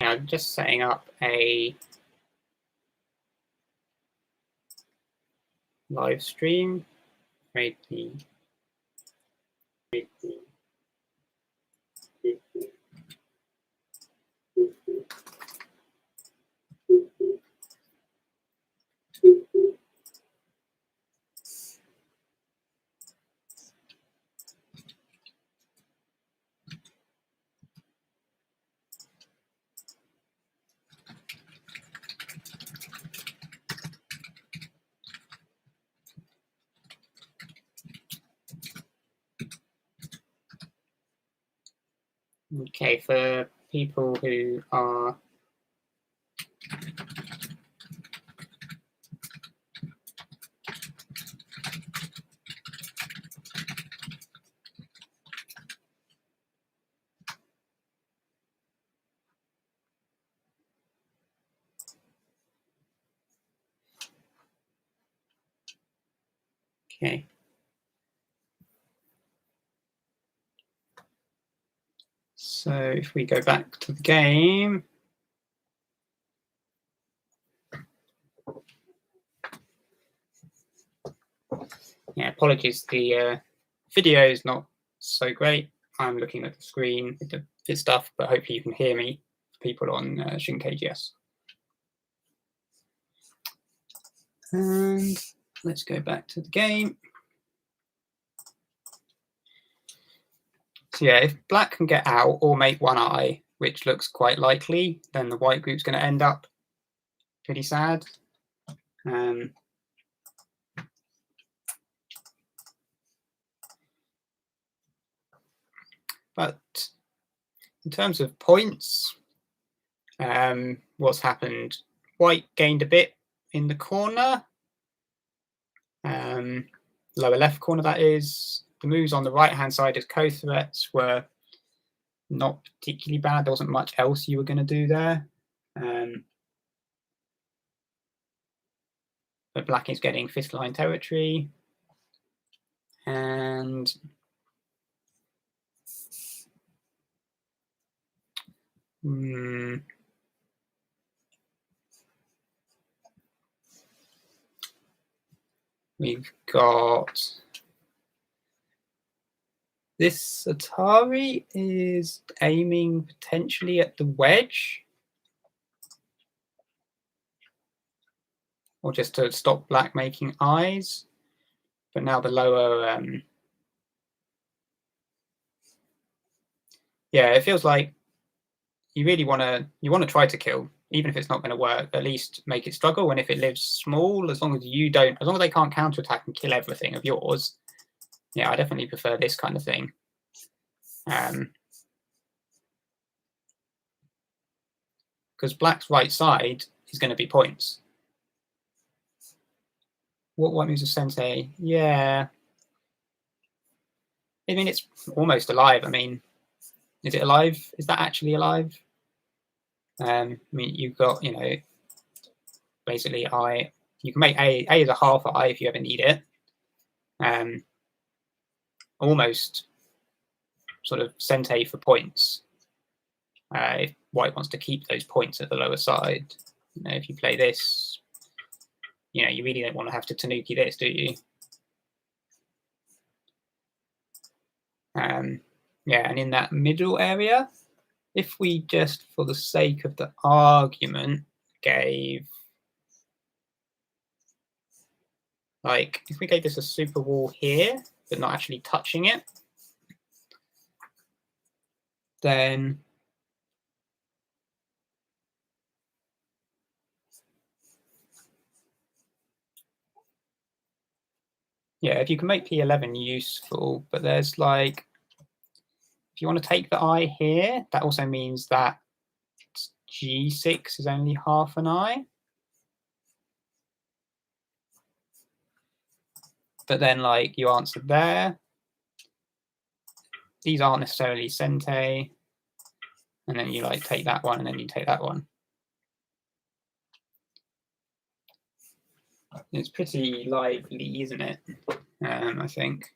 Now, just setting up a live stream. Okay, for people who are okay. So if we go back to the game, yeah, apologies, the video is not so great. I'm looking at the screen with the stuff, but hopefully you can hear me, people on ShinKGS. And let's go back to the game. So yeah, if black can get out or make one eye, which looks quite likely, then the white group's going to end up pretty sad. But in terms of points, what's happened? White gained a bit in the corner, lower left corner that is. The moves on the right-hand side as co-threats were not particularly bad. There wasn't much else you were going to do there. But black is getting fifth line territory. And we've got this Atari is aiming potentially at the wedge, or just to stop black making eyes. But now the lower, yeah, it feels like you really want to try to kill, even if it's not going to work. At least make it struggle. And if it lives small, as long as they can't counterattack and kill everything of yours, yeah, I definitely prefer this kind of thing. Because black's right side is going to be points. What moves of Sensei? Yeah. I mean, it's almost alive. I mean, is it alive? Is that actually alive? I mean, you've got, basically I. You can make A as a half I if you ever need it. Almost sort of Sensei for points. If white wants to keep those points at the lower side, if you play this, you really don't want to have to Tanuki this, do you? Yeah, and in that middle area, if we just, for the sake of the argument, gave, like, if we gave this a super wall here, but not actually touching it, then yeah, if you can make P11 useful, but there's like, if you want to take the eye here, that also means that G6 is only half an eye. But then, like, you answer there. These aren't necessarily Sente. And then you, like, take that one, and then you take that one. It's pretty lively, isn't it? I think.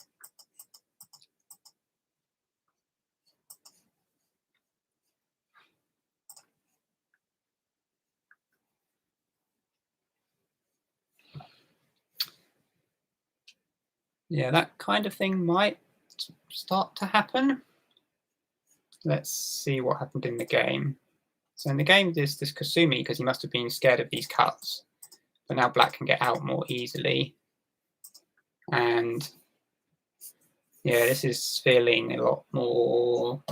Yeah, that kind of thing might start to happen. Let's see what happened in the game. So in the game, there's this Kasumi, because he must have been scared of these cuts. But now black can get out more easily. And yeah, this is feeling a lot more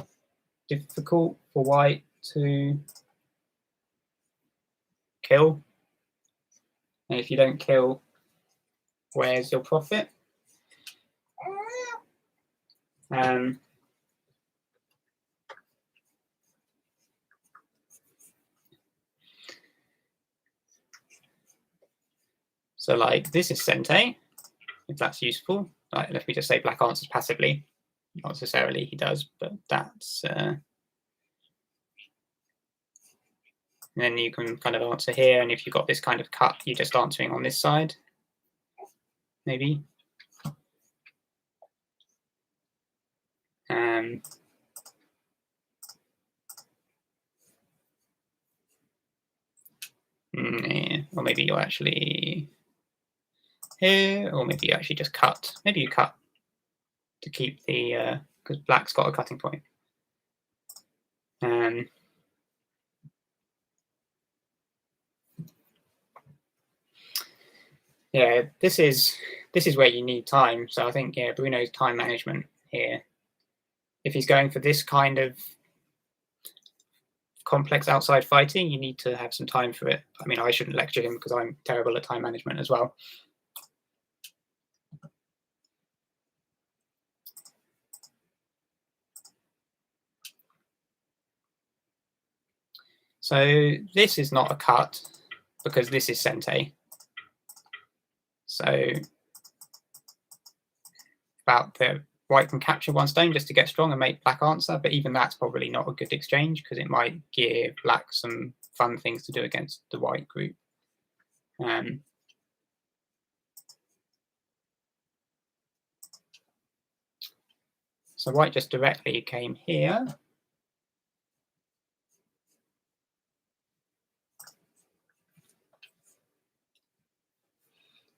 difficult for white to kill. And if you don't kill, where's your profit? So like this is Sente, if that's useful. Like, let me just say black answers passively. Not necessarily he does, but that's and then you can kind of answer here, and if you've got this kind of cut, you're just answering on this side, maybe. Yeah. Or maybe you're actually here, or maybe you actually just cut. Maybe you cut to keep the, because black's got a cutting point. Yeah, this is where you need time. So I think, yeah, Bruno's time management here. If he's going for this kind of complex outside fighting, you need to have some time for it. I mean, I shouldn't lecture him because I'm terrible at time management as well. So this is not a cut because this is Sente. So about the white can capture one stone just to get strong and make black answer, but even that's probably not a good exchange because it might give black some fun things to do against the white group. So white just directly came here.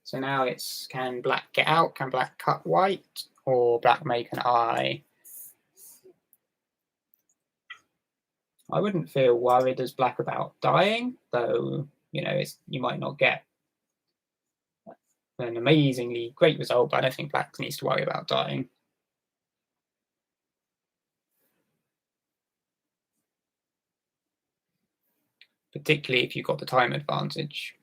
So now it's, can black get out? Can black cut white? Or black make an eye? I wouldn't feel worried as black about dying, though, you know, you might not get an amazingly great result, but I don't think black needs to worry about dying. Particularly if you've got the time advantage.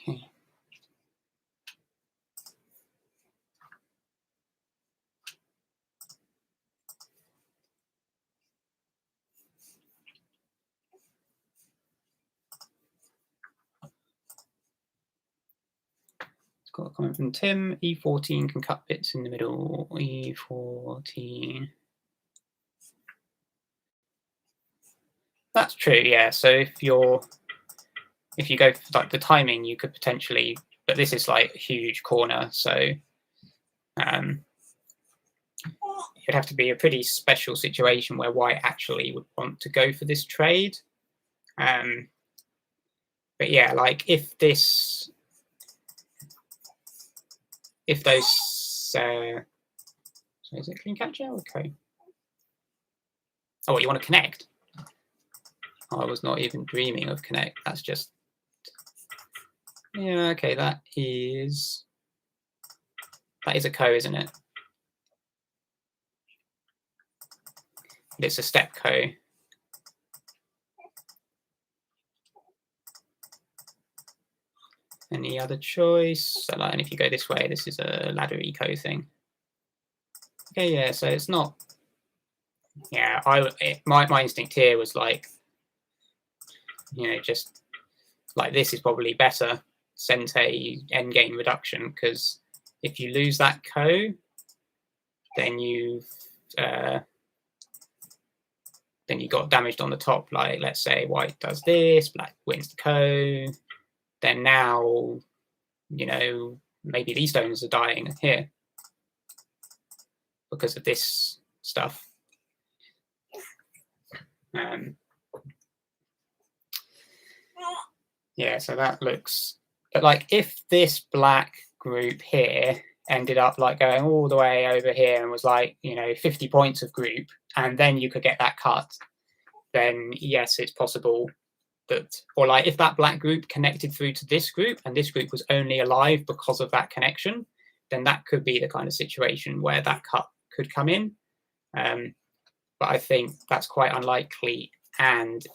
Okay. Got a comment from Tim. E14 can cut bits in the middle. E14. That's true, yeah. So if you go for like the timing, you could potentially, but this is like a huge corner, so it'd have to be a pretty special situation where white actually would want to go for this trade. But yeah, like if those so is it clean catcher? Okay. Oh, what, you want to connect? Oh, I was not even dreaming of connect. That's just, yeah, okay, that is a ko, isn't it? But it's a step ko. And any other choice. So, like, and if you go this way, this is a ladder eco thing. Okay, yeah, so it's not. Yeah, my instinct here was like, you know, just like this is probably better. Sente endgame reduction, because if you lose that co, then you got damaged on the top. Like, let's say white does this, black wins the co. Then now, you know, maybe these stones are dying here because of this stuff. Yeah, so that looks. But like, if this black group here ended up like going all the way over here and was like, you know, 50 points of group, and then you could get that cut, then yes, it's possible that, or like if that black group connected through to this group and this group was only alive because of that connection, then that could be the kind of situation where that cut could come in. But I think that's quite unlikely, and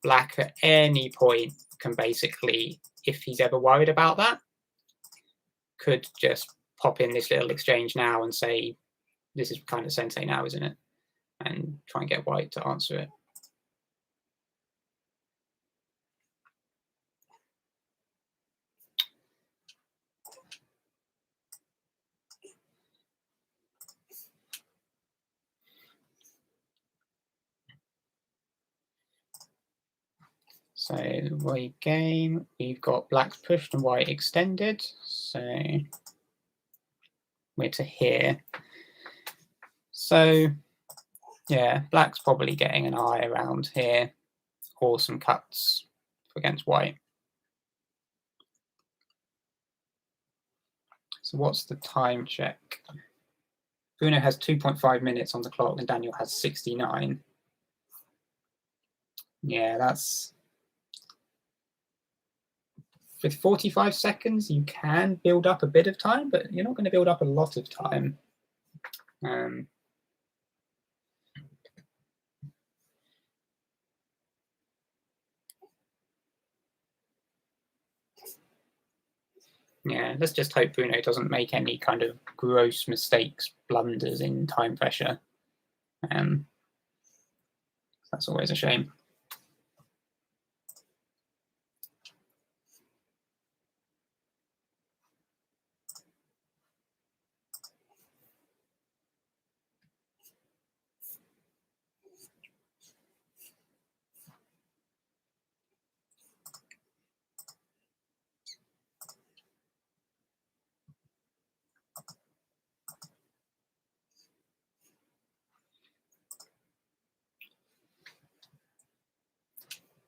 black at any point can basically, if he's ever worried about that, could just pop in this little exchange now and say, this is kind of sensei now, isn't it? And try and get white to answer it. So white game, we've got black's pushed and white extended. So we're to here. So yeah, black's probably getting an eye around here, or some cuts against white. So what's the time check? Bruno has 2.5 minutes on the clock and Daniel has 69. Yeah, that's... With 45 seconds, you can build up a bit of time, but you're not going to build up a lot of time. Yeah, let's just hope Bruno doesn't make any kind of gross mistakes, blunders in time pressure. That's always a shame.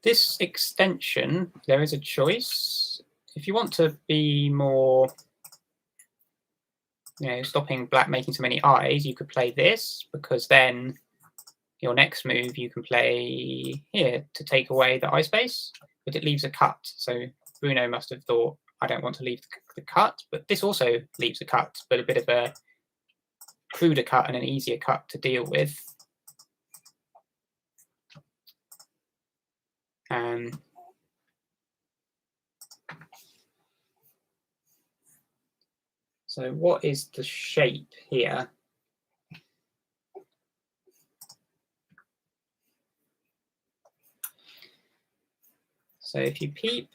This extension, there is a choice. If you want to be more, you know, stopping black making so many eyes, you could play this, because then your next move you can play here to take away the eye space, but it leaves a cut. So Bruno must have thought, I don't want to leave the cut, but this also leaves a cut, but a bit of a cruder cut and an easier cut to deal with. So what is the shape here? So if you peep,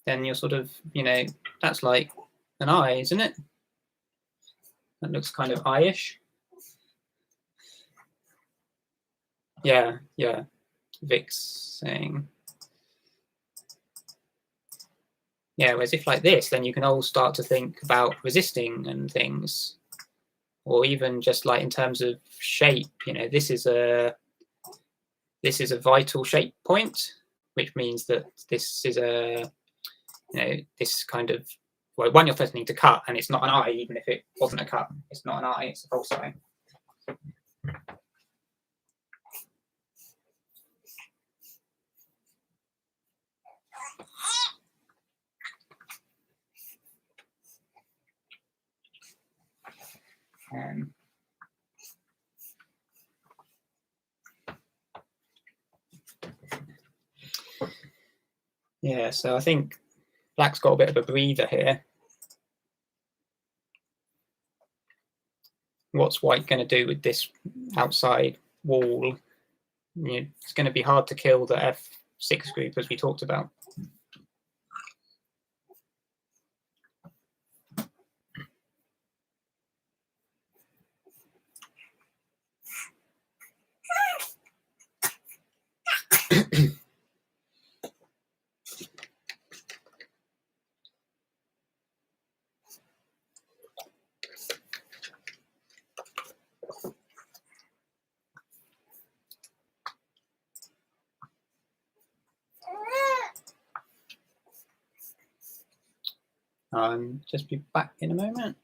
then you're sort of, you know, that's like an eye, isn't it? That looks kind of eye-ish. Yeah, yeah. Vic's saying. Yeah, whereas if like this, then you can all start to think about resisting and things. Or even just like in terms of shape, you know, this is a vital shape point, which means that this is a, you know, this kind of, well, one, you're threatening to cut, and it's not an eye, even if it wasn't a cut. It's not an eye, it's a false eye. Yeah, so I think black's got a bit of a breather here. What's white going to do with this outside wall? It's going to be hard to kill the F6 group, as we talked about. Just be back in a moment.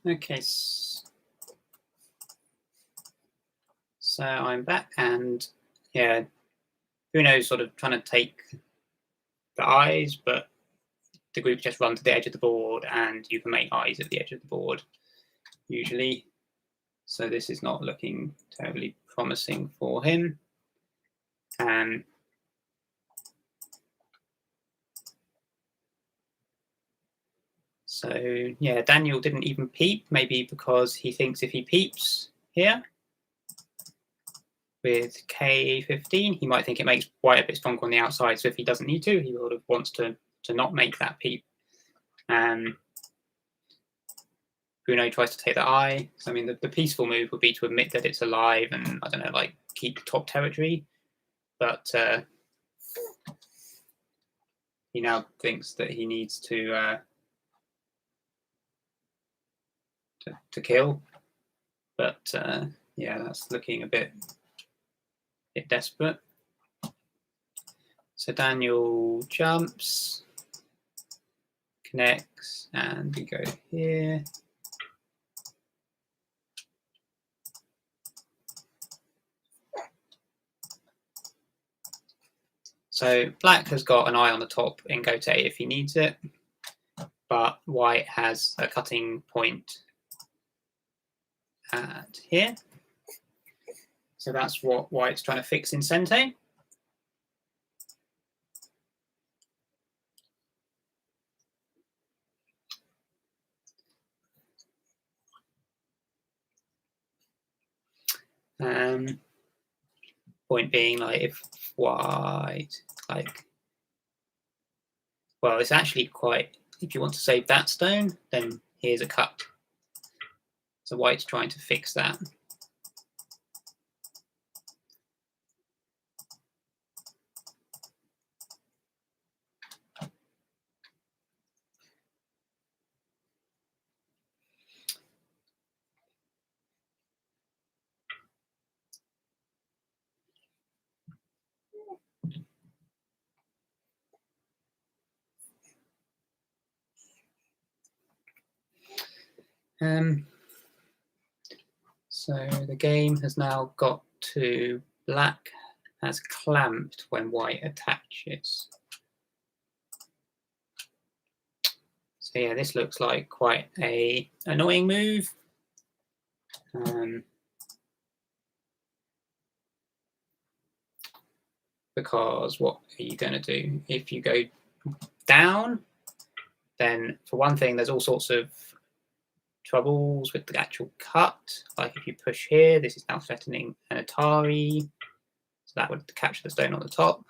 Okay, so I'm back, and yeah, Bruno's sort of trying to take the eyes, but the group just run to the edge of the board, and you can make eyes at the edge of the board usually. So this is not looking terribly promising for him. So yeah, Daniel didn't even peep, maybe because he thinks if he peeps here with K15, he might think it makes white a bit stronger on the outside. So if he doesn't need to, he sort of wants to not make that peep. Bruno tries to take the eye. So, I mean, the peaceful move would be to admit that it's alive and, I don't know, like keep top territory. But he now thinks that he needs to kill. But yeah, that's looking a bit desperate. So Daniel jumps, connects, and we go here. So black has got an eye on the top in Gote if he needs it, but white has a cutting point at here. So that's what white's trying to fix in Sente. Point being, like, if white, like, well, it's actually quite, if you want to save that stone, then here's a cut. So white's trying to fix that. So the game has now got to black has clamped when white attaches. So yeah, this looks like quite a annoying move. Because what are you going to do? If you go down, then for one thing, there's all sorts of troubles with the actual cut. Like if you push here, this is now threatening an Atari. So that would capture the stone on the top.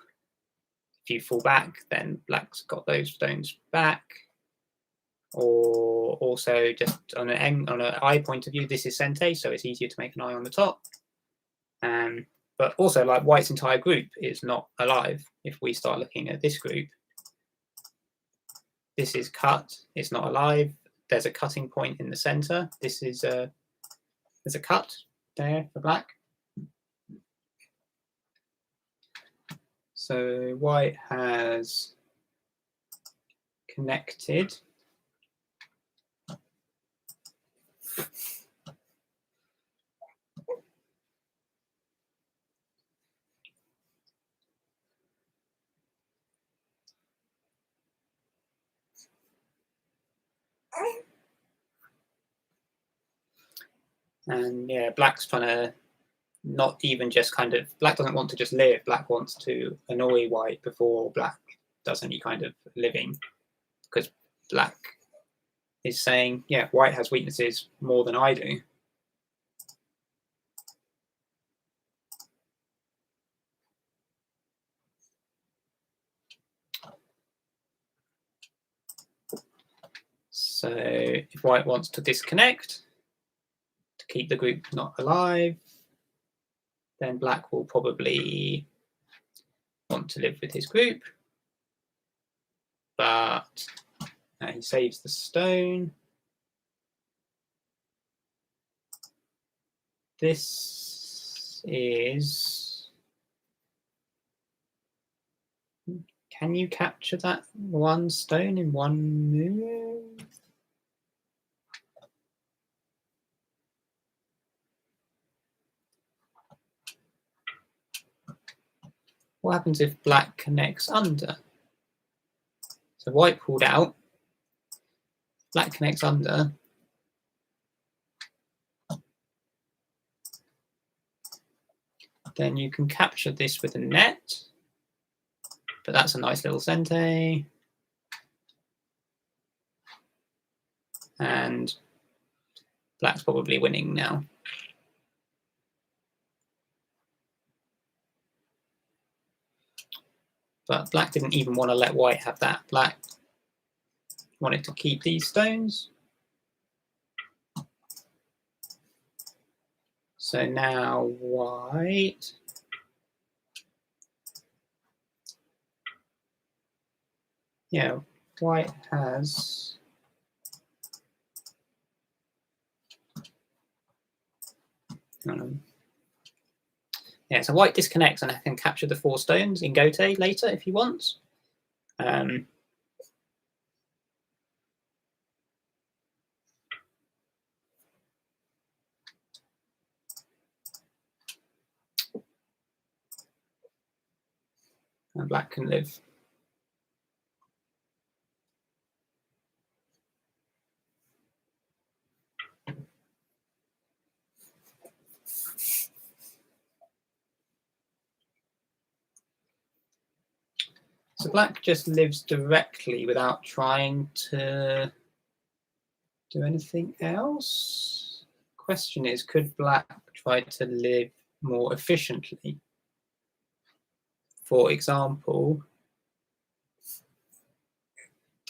If you fall back, then black's got those stones back. Or also just on an eye point of view, this is Sente, so it's easier to make an eye on the top. But also, like, white's entire group is not alive. If we start looking at this group, this is cut, it's not alive. There's a cutting point in the center. This is there's a cut there for black. So white has connected. And yeah, black's trying to not even just kind of, black doesn't want to just live, black wants to annoy white before black does any kind of living, because black is saying, yeah, white has weaknesses more than I do. So if white wants to disconnect to keep the group not alive, then black will probably want to live with his group. But he saves the stone. This is... Can you capture that one stone in one move? what happens if black connects under? So white pulled out, black connects under. Then you can capture this with a net, but that's a nice little cente. And black's probably winning now. But black didn't even want to let white have that. Black wanted to keep these stones. So now white white has so white disconnects and I can capture the 4 stones in Gote later if he wants. And black can live. So black just lives directly without trying to do anything else. Question is, could black try to live more efficiently? For example,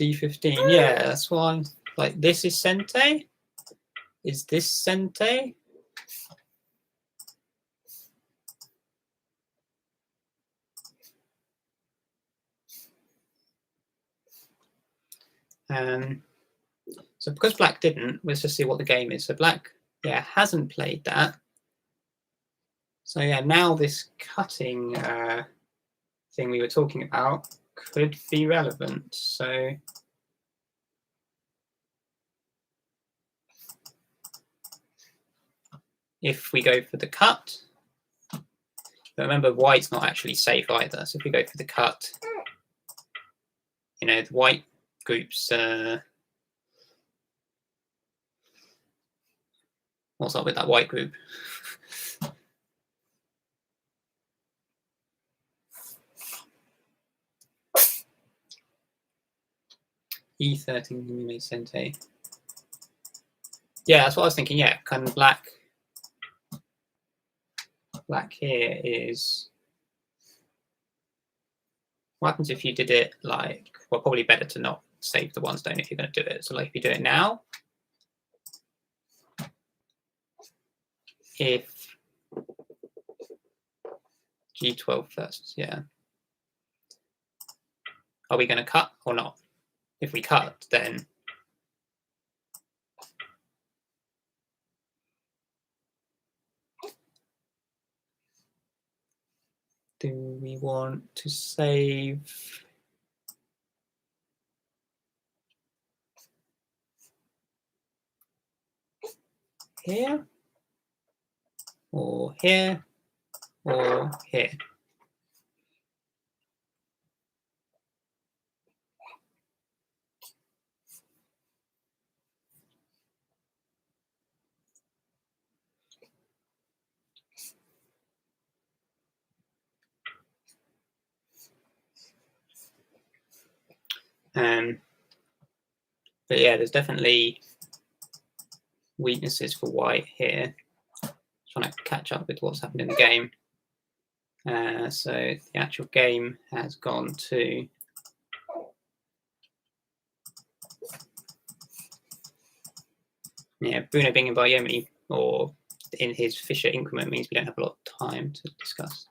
D15. Yeah, that's why I'm like, this is cente. Is this cente? So because black didn't, let's just see what the game is. So black, hasn't played that. So now this cutting thing we were talking about could be relevant. So if we go for the cut, but remember white's not actually safe either. So if we go for the cut, the white groups. What's up with that white group? E13 cente. Yeah, that's what I was thinking. Yeah, kind of black here is. What happens if you did it like? Well, probably better to not save the 1 stone if you're going to do it. So like if you do it now, if G12 first, are we going to cut or not? If we cut, then do we want to save here or here or here? But yeah, there's definitely weaknesses for white here. Trying to catch up with what's happened in the game. So the actual game has gone to Bruno being in Wyoming or in his Fisher increment means we don't have a lot of time to discuss.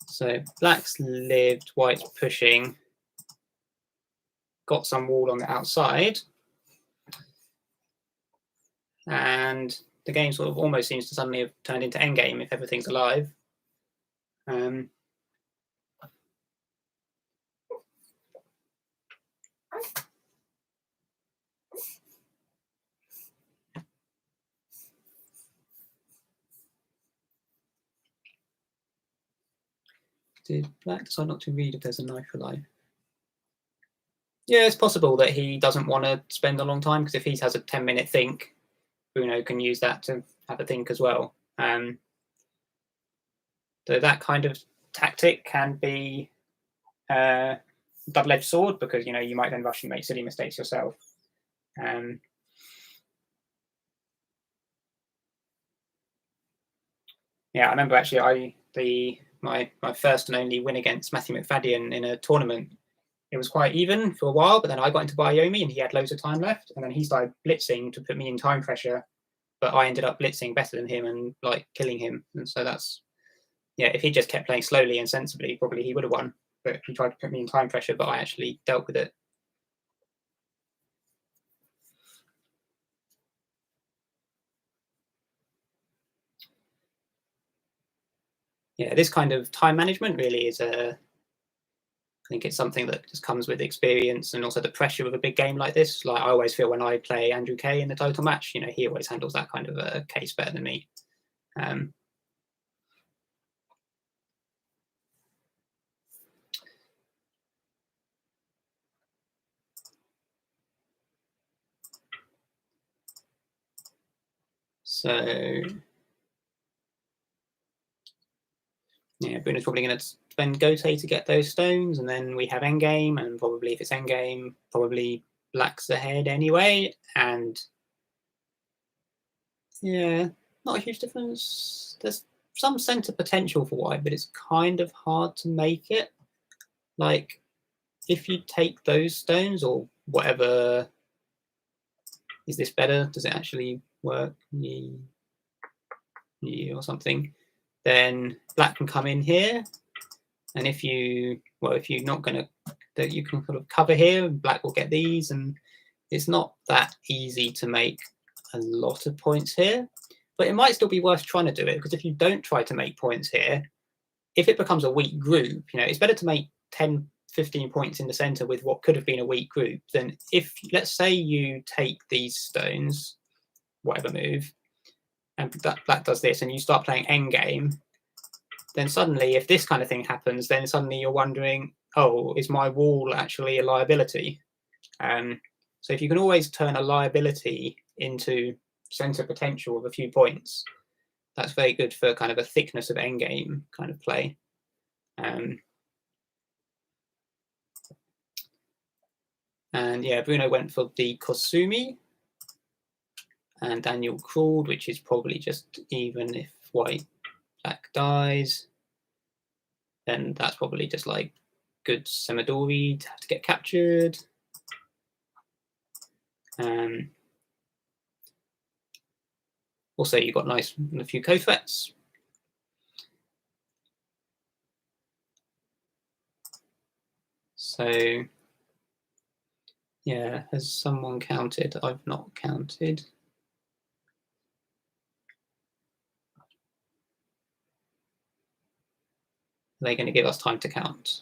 So black's lived, white's pushing, got some wall on the outside, and the game sort of almost seems to suddenly have turned into endgame if everything's alive. Did black decide not to read if there's a knife alive? Yeah, it's possible that he doesn't want to spend a long time, because if he has a 10-minute think, Bruno can use that to have a think as well. So that kind of tactic can be a double-edged sword, because you might then rush and make silly mistakes yourself. Yeah, I remember actually my first and only win against Matthew McFadden in a tournament. It was quite even for a while, but then I got into Biomi and he had loads of time left, and then he started blitzing to put me in time pressure, but I ended up blitzing better than him and killing him. And so that's, yeah, if he just kept playing slowly and sensibly, probably he would have won. But he tried to put me in time pressure, but I actually dealt with it. Yeah, this kind of time management really is I think it's something that just comes with experience, and also the pressure of a big game like this. Like, I always feel when I play Andrew Kay in the total match, he always handles that kind of a case better than me. So yeah, Bruno's probably going to spend Gote to get those stones, and then we have endgame, and probably if it's endgame, probably black's ahead anyway. And yeah, not a huge difference. There's some center potential for white, but it's kind of hard to make it. Like, if you take those stones or whatever, is this better? Does it actually work? Yeah, or something. Then black can come in here, and if you're not going to, that you can sort of cover here, black will get these, and it's not that easy to make a lot of points here, but it might still be worth trying to do it, because if you don't try to make points here, if it becomes a weak group, it's better to make 10, 15 points in the center with what could have been a weak group than if, let's say, you take these stones, whatever move, and black does this, and you start playing endgame, then suddenly, if this kind of thing happens, then suddenly you're wondering, oh, is my wall actually a liability? So if you can always turn a liability into center potential of a few points, that's very good for kind of a thickness of endgame kind of play. And yeah, Bruno went for the Kosumi, and Daniel crawled, which is probably just even if black dies, then that's probably just like good Semadori to have to get captured. Also, you got nice a few co-threats. So yeah, has someone counted? I've not counted. Are they going to give us time to count?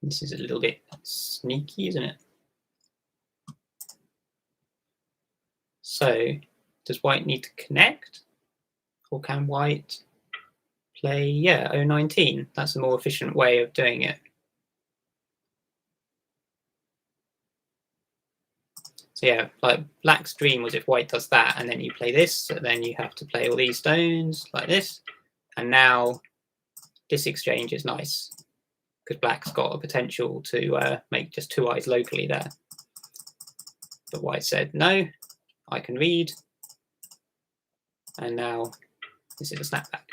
This is a little bit sneaky, isn't it? So, does white need to connect? Or can white play, yeah, 019? That's a more efficient way of doing it. So yeah, like black's dream was if white does that, and then you play this, so then you have to play all these stones like this. And now this exchange is nice, because black's got a potential to make just 2 eyes locally there. But white said, no, I can read. And now this is a snapback.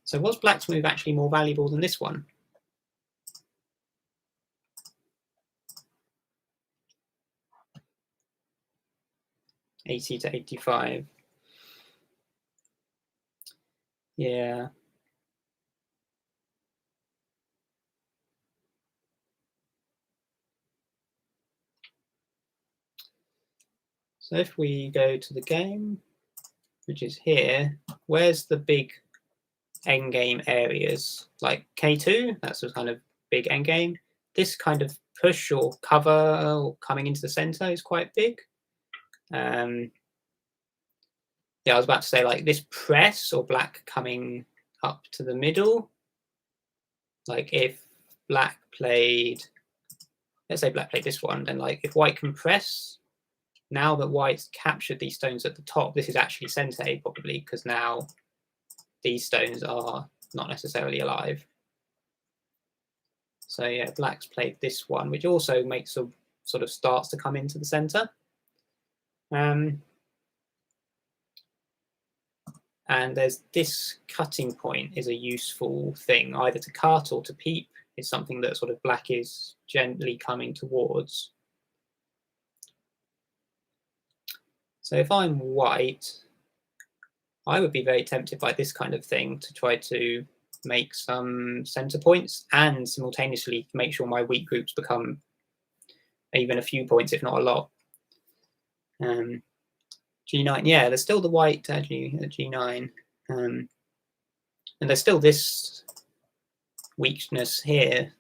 So was black's move actually more valuable than this one? $80 to $85. Yeah. So if we go to the game, which is here, where's the big endgame areas? Like K2, that's a kind of big endgame. This kind of push or cover or coming into the center is quite big. Yeah, I was about to say like this press or black coming up to the middle. Like if black played, let's say black played this one, then like if white can press, now that white's captured these stones at the top, this is actually sente probably, because now these stones are not necessarily alive. So yeah, black's played this one, which also makes a sort of starts to come into the center. And there's this cutting point is a useful thing, either to cut or to peep. Is something that sort of black is gently coming towards. So if I'm white, I would be very tempted by this kind of thing to try to make some center points and simultaneously make sure my weak groups become even a few points, if not a lot. G9, yeah, there's still the white actually at G9. And there's still this weakness here.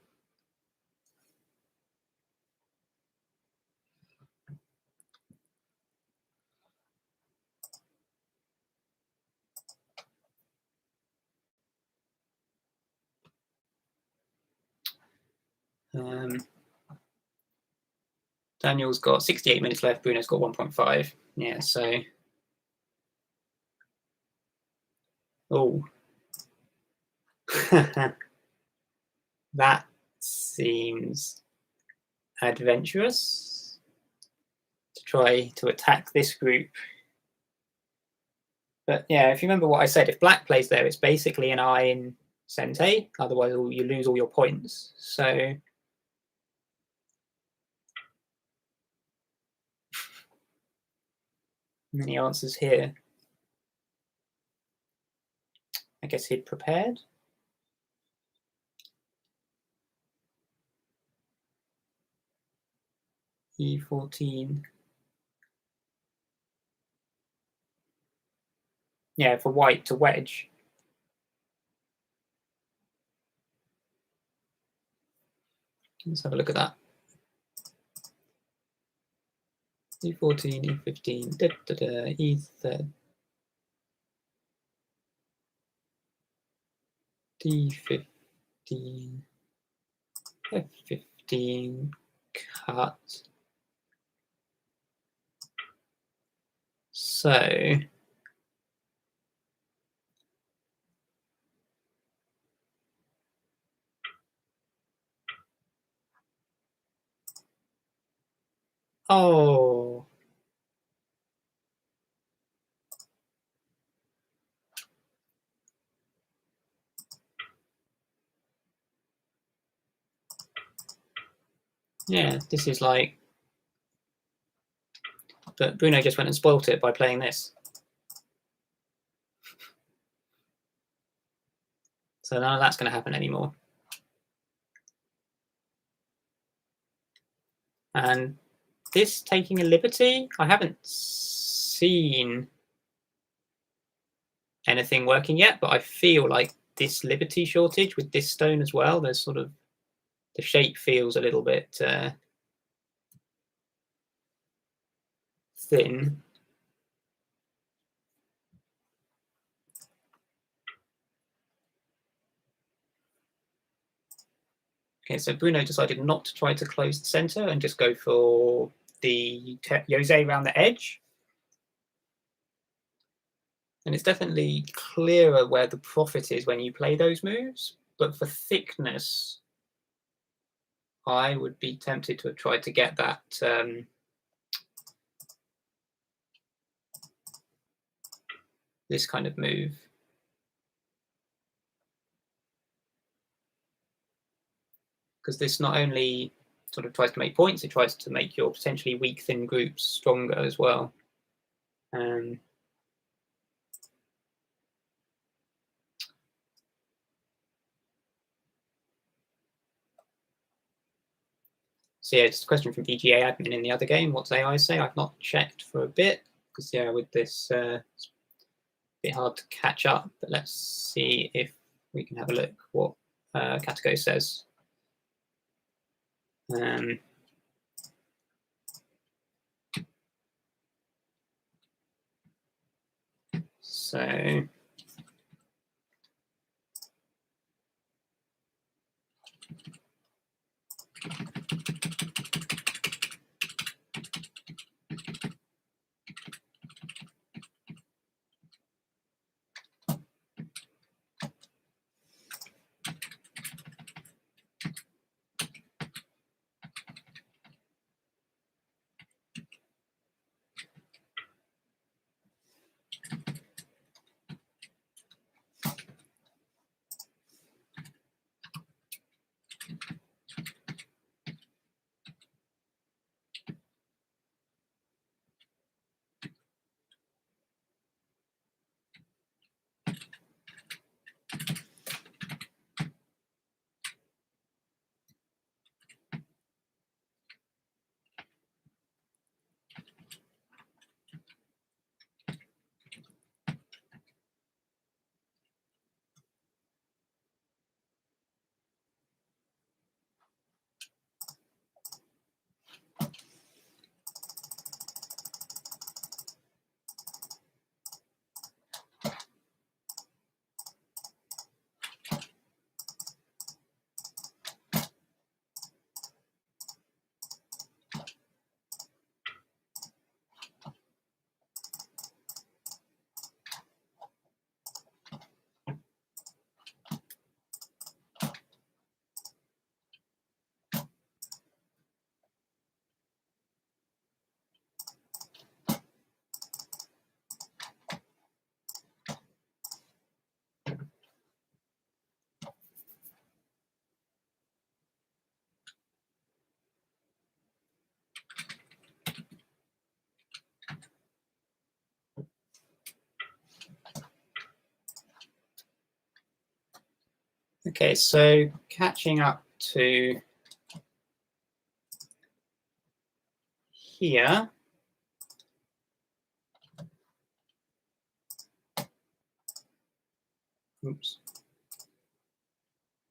Daniel's got 68 minutes left. Bruno's got 1.5. Yeah, so. Oh. That seems adventurous to try to attack this group. But yeah, if you remember what I said, if black plays there, it's basically an eye in sente. Otherwise, you lose all your points. So. Many answers here. I guess he'd prepared. E14. Yeah, for white to wedge. Let's have a look at that. E14, E15, E3, D15, F15, cut. So oh, yeah, this is like, but Bruno just went and spoilt it by playing this. So none of that's going to happen anymore. And this taking a liberty, I haven't seen anything working yet, but I feel like this liberty shortage with this stone as well, there's sort of, the shape feels a little bit thin. Okay, so Bruno decided not to try to close the center and just go for the Jose around the edge. And it's definitely clearer where the profit is when you play those moves. But for thickness, I would be tempted to have tried to get that this kind of move. Because this not only sort of tries to make points, it tries to make your potentially weak, thin groups stronger as well. So yeah, just a question from VGA admin in the other game. What's AI say? I've not checked for a bit because yeah, with this, it's a bit hard to catch up. But let's see if we can have a look what Katago says. So okay, so catching up to here. Oops.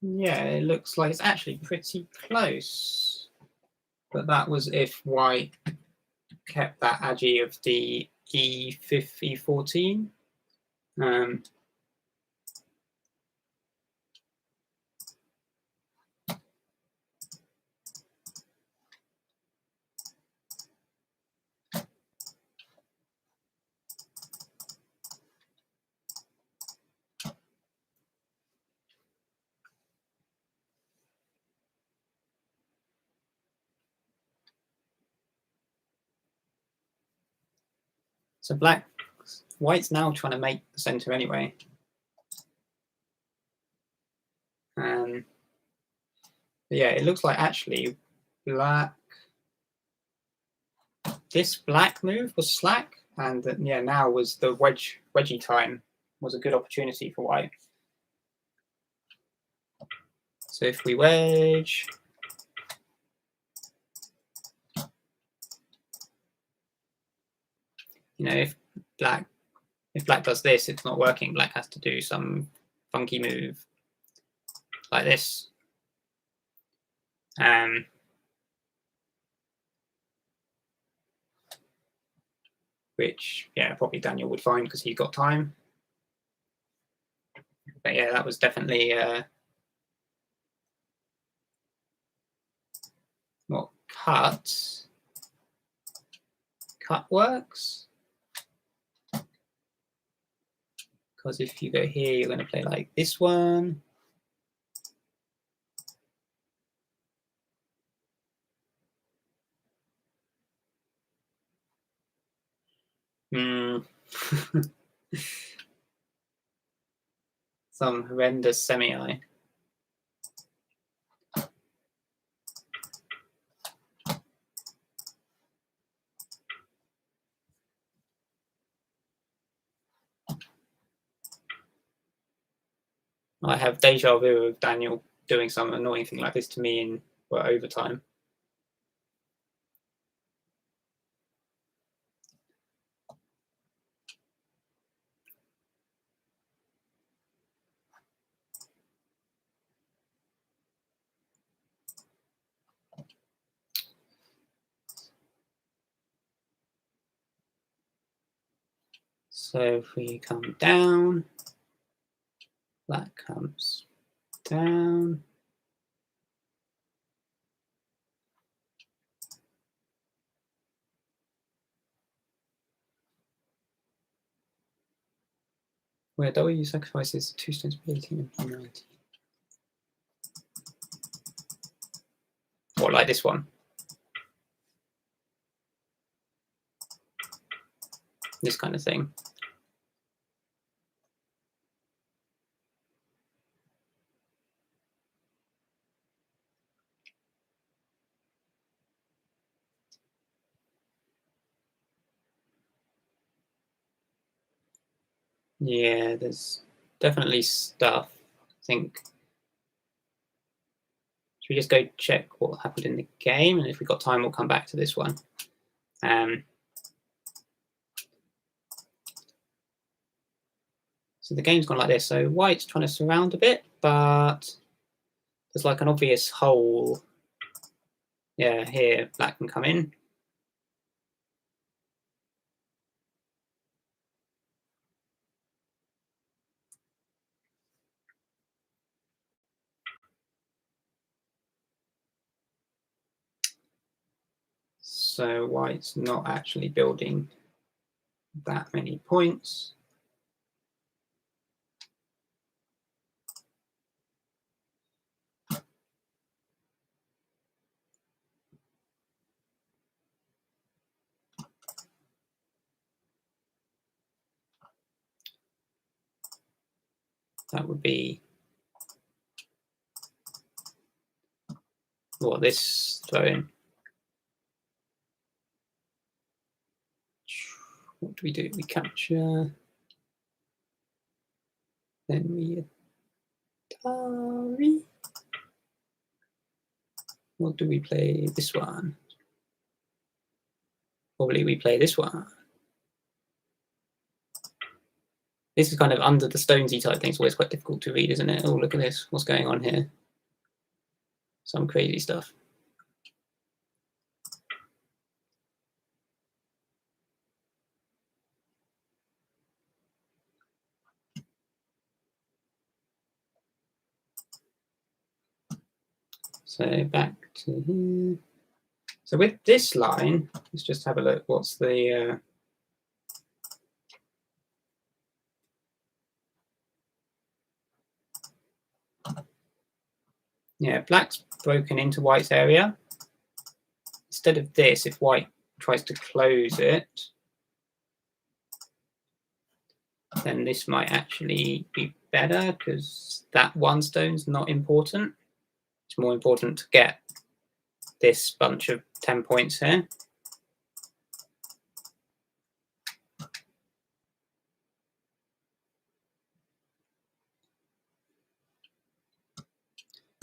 Yeah, it looks like it's actually pretty close. But that was if white kept that agi of the E14. So white's now trying to make the center anyway. Yeah, it looks like actually this black move was slack, and yeah, now was the wedgie time was a good opportunity for white. So if we wedge, you know, if black does this, it's not working. Black has to do some funky move like this. Which, yeah, probably Daniel would find because he's got time. But yeah, that was definitely what cut works. Because if you go here, you're going to play like this one. Some horrendous semi-eye. I have deja vu of Daniel doing some annoying thing like this to me in overtime. So if we come down, that comes down. Where W sacrifices 2 stones per 18 and 19. Or like this one. This kind of thing. Yeah, there's definitely stuff. I think. Should we just go check what happened in the game? And if we've got time, we'll come back to this one. So the game's gone like this. So white's trying to surround a bit, but there's like an obvious hole. Yeah, here black can come in. So white's not actually building that many points. That would be what this throwing. What do? We capture. Then we Atari. What do we play? This one. Probably we play this one. This is kind of under the stonesy type thing. It's always quite difficult to read, isn't it? Oh, look at this. What's going on here? Some crazy stuff. So back to here. So with this line, let's just have a look. What's the yeah, black's broken into white's area. Instead of this, if white tries to close it, then this might actually be better because that one stone's not important. It's more important to get this bunch of 10 points here.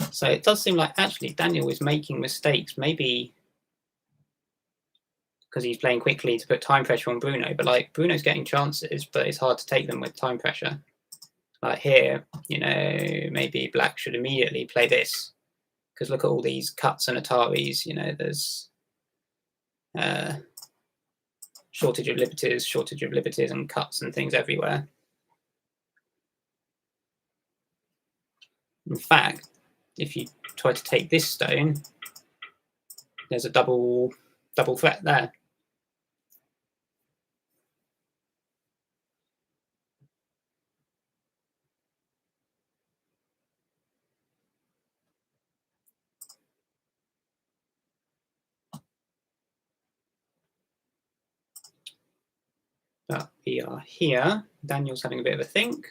So it does seem like actually Daniel is making mistakes, maybe because he's playing quickly to put time pressure on Bruno, but like Bruno's getting chances, but it's hard to take them with time pressure. Like here, you know, maybe black should immediately play this because look at all these cuts and Ataris, you know, there's shortage of liberties and cuts and things everywhere. In fact, if you try to take this stone, there's a double threat there. But we are here. Daniel's having a bit of a think.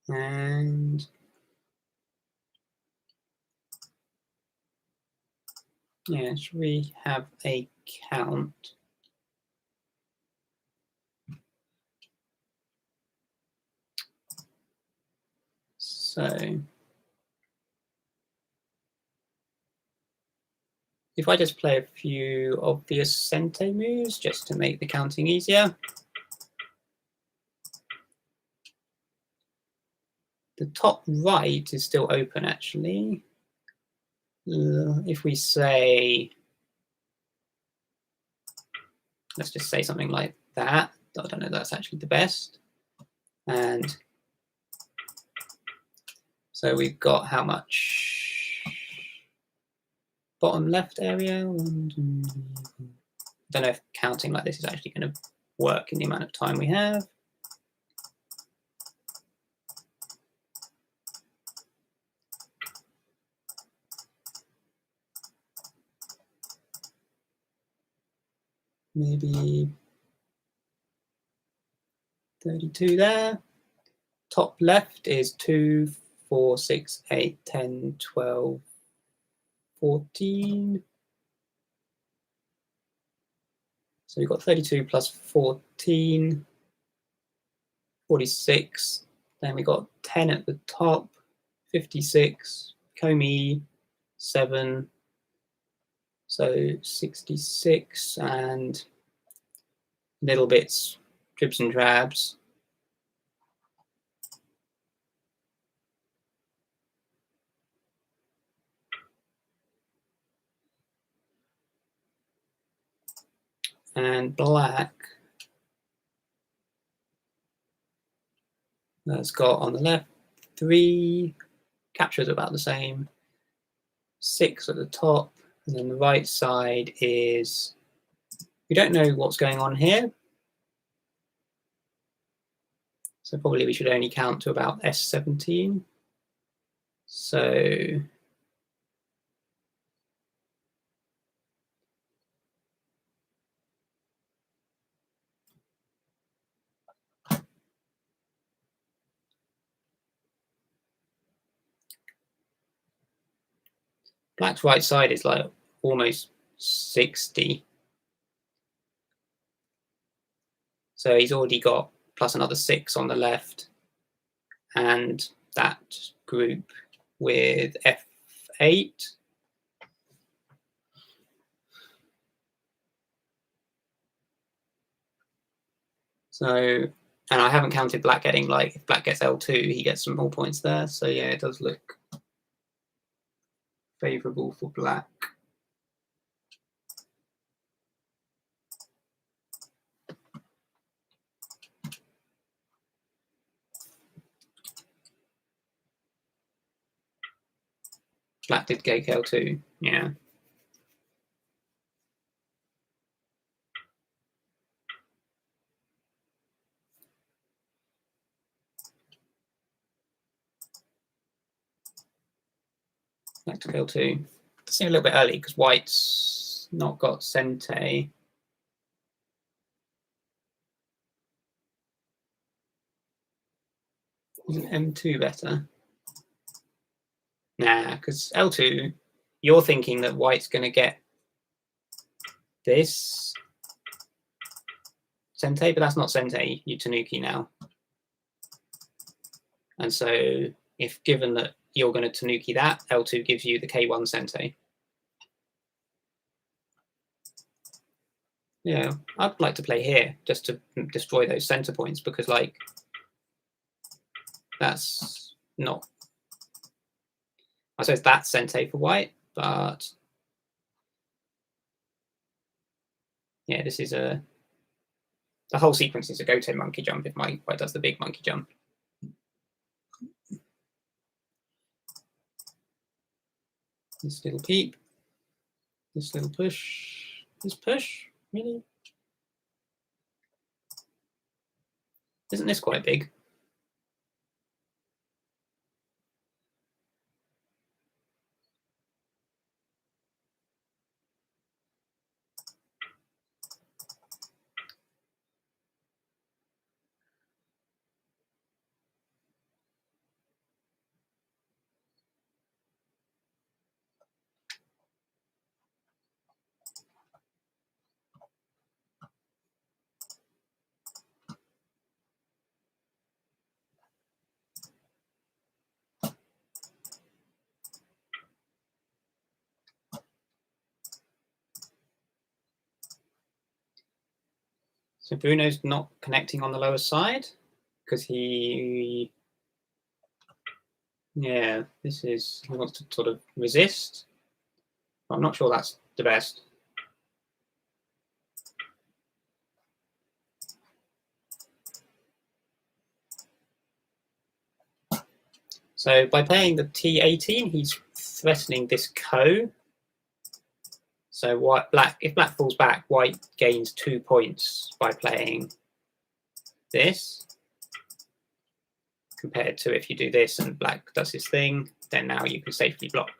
And yeah, should we have a count? So if I just play a few obvious Sente moves just to make the counting easier. The top right is still open, actually. If we say, let's just say something like that. I don't know, that's actually the best. And so we've got how much? Bottom left area. I don't know if counting like this is actually going to work in the amount of time we have. Maybe 32 there. Top left is 2, 4, 6, 8, 10, 12, 14. So we've got 32 plus 14, 46. Then we got 10 at the top, 56, Comey 7, so 66, and little bits, dribs and drabs. And black has got on the left 3, captures about the same, 6 at the top, and then the right side is, we don't know what's going on here. So probably we should only count to about S17. So black's right side is like almost 60. So he's already got plus another 6 on the left, and that group with F8. So, and I haven't counted black getting, like, if black gets L2, he gets some more points there. So yeah, it does look favourable for black. Black did get L2, yeah. Black took L2. It seems a little bit early because white's not got Sente. Isn't M2 better? Nah, because L2, you're thinking that white's going to get this Sente, but that's not Sente, you Tanuki now. And so if given that you're going to Tanuki that, L2 gives you the K1 Sente. Yeah, I'd like to play here just to destroy those center points because, like, that's not, I suppose that's Sente for white, but yeah, this is the whole sequence is a Goto monkey jump if my white does the big monkey jump. This little peep, this little push, this push, really? Isn't this quite big? So Bruno's not connecting on the lower side because he wants to sort of resist. I'm not sure that's the best. So by playing the T18, he's threatening this ko. So if black falls back, white gains 2 points by playing this, compared to if you do this and black does his thing, then now you can safely block.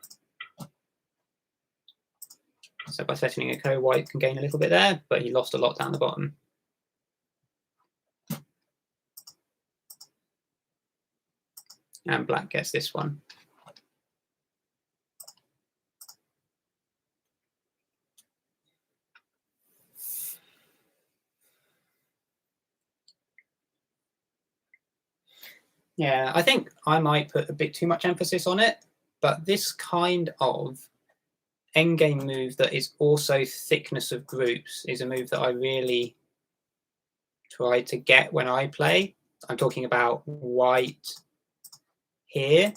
So by threatening a ko, white can gain a little bit there, but he lost a lot down the bottom. And black gets this one. Yeah, I think I might put a bit too much emphasis on it, but this kind of endgame move that is also thickness of groups is a move that I really try to get when I play. I'm talking about white here,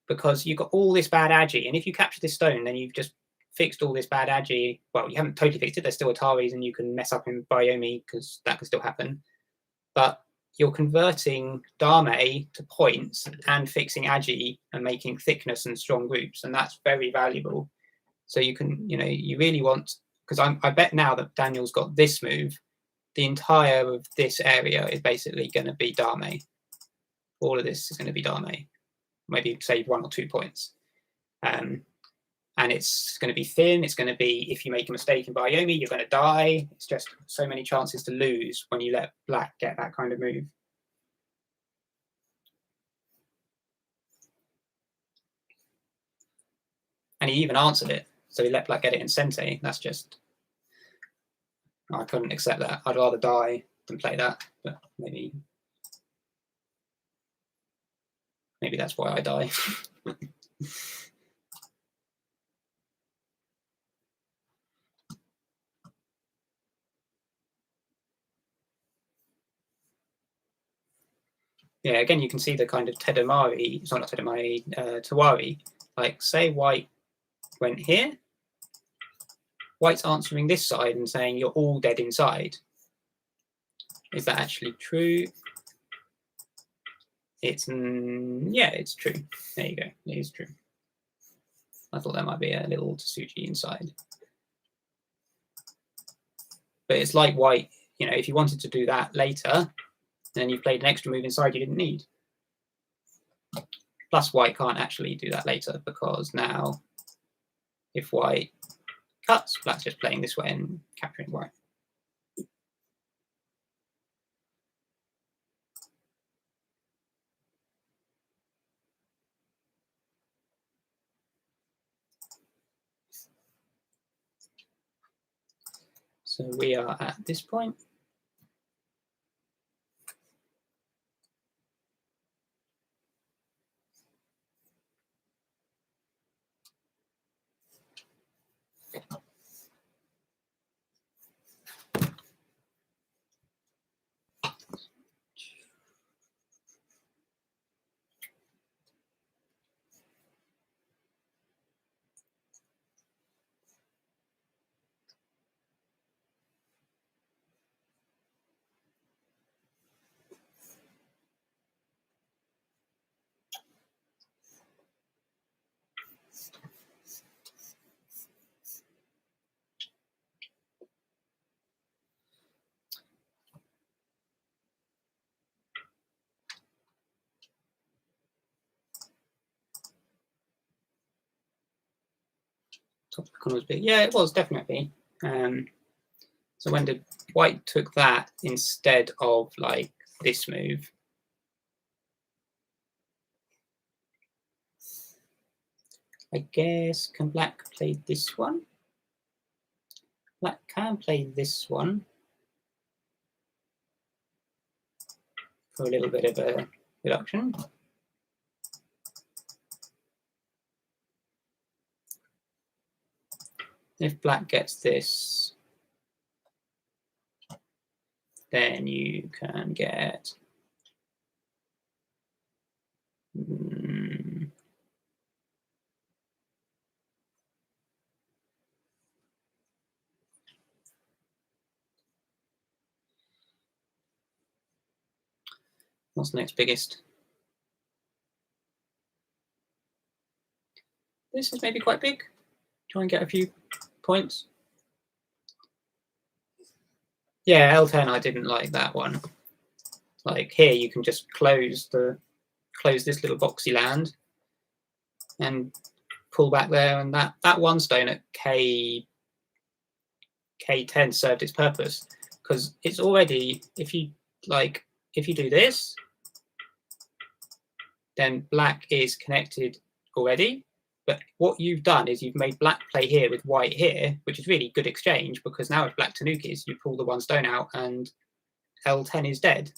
because you've got all this bad agi, and if you capture this stone, then you've just fixed all this bad agi. Well, you haven't totally fixed it. There's still Ataris, and you can mess up in Biomi because that can still happen. But you're converting Dame to points and fixing agi and making thickness and strong groups, and that's very valuable. So you can, you really want, because I bet now that Daniel's got this move, the entire of this area is basically going to be Dame. All of this is going to be Dame. Maybe save 1 or 2 points. And it's going to be thin. It's going to be, if you make a mistake in Biomi, you're going to die. It's just so many chances to lose when you let black get that kind of move. And he even answered it. So he let black get it in Sente. That's just, I couldn't accept that. I'd rather die than play that, but maybe that's why I die. Yeah, again, you can see the kind of Tedamari, sorry, not Tedamari, Tawari. Like, say white went here, white's answering this side and saying you're all dead inside. Is that actually true? It's, yeah, it's true. There you go, it is true. I thought there might be a little Tsuji inside. But it's like white, if you wanted to do that later, then you played an extra move inside you didn't need. Plus white can't actually do that later, because now if white cuts, black's just playing this way and capturing white. So we are at this point. Top of the corner was big. Yeah, it was definitely. So when did white took that instead of like this move? I guess, can black play this one? Black can play this one for a little bit of a reduction. If black gets this, then you can get what's the next biggest? This is maybe quite big. Try and get a few points. Yeah, L10, I didn't like that one. Like here, you can just close this little boxy land and pull back there, and that one stone at K10 served its purpose, because it's already, if you do this, then black is connected already. But what you've done is you've made black play here with white here, which is really good exchange, because now if black tanukis, you pull the one stone out and L10 is dead.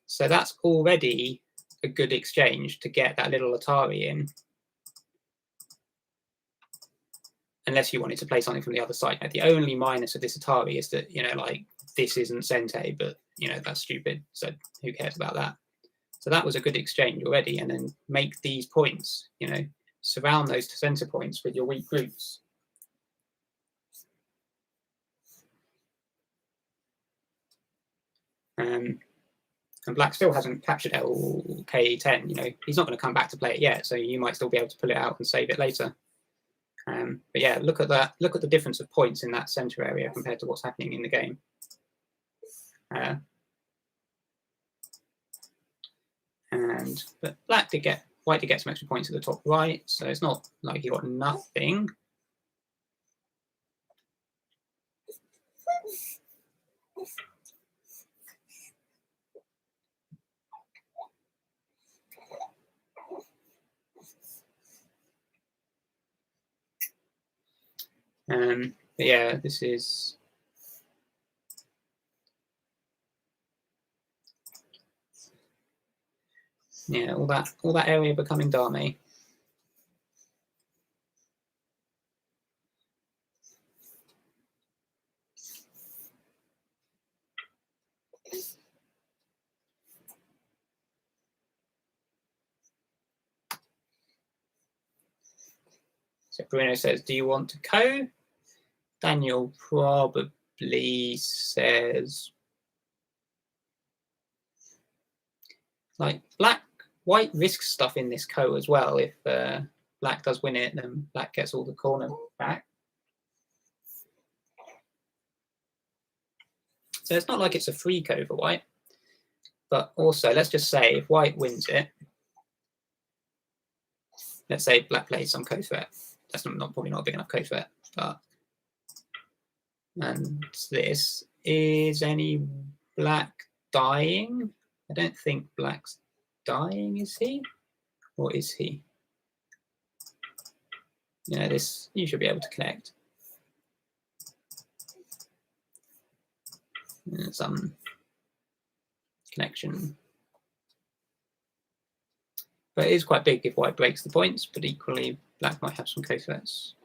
So that's already a good exchange to get that little Atari in. Unless you wanted to play something from the other side. Now, the only minus of this Atari is that, like, this isn't Sente, but, that's stupid. So who cares about that? So that was a good exchange already. And then make these points, surround those center points with your weak groups. And black still hasn't captured LK10. He's not going to come back to play it yet, so you might still be able to pull it out and save it later. But yeah, look at that. Look at the difference of points in that center area compared to what's happening in the game. But white did get some extra points at the top right, so it's not like you got nothing. But yeah, this is all that area becoming Dame. So Bruno says, do you want to co? Daniel probably says, like, white risks stuff in this co as well. If black does win it, then black gets all the corner back. So it's not like it's a free co for white. But also, let's just say if white wins it, let's say black plays some co threat. That's probably not a big enough co threat, but and this is any black dying? I don't think black's dying, is he? Or is he? This you should be able to connect. Some connection. But it is quite big if white breaks the points, but equally black might have some co-threats.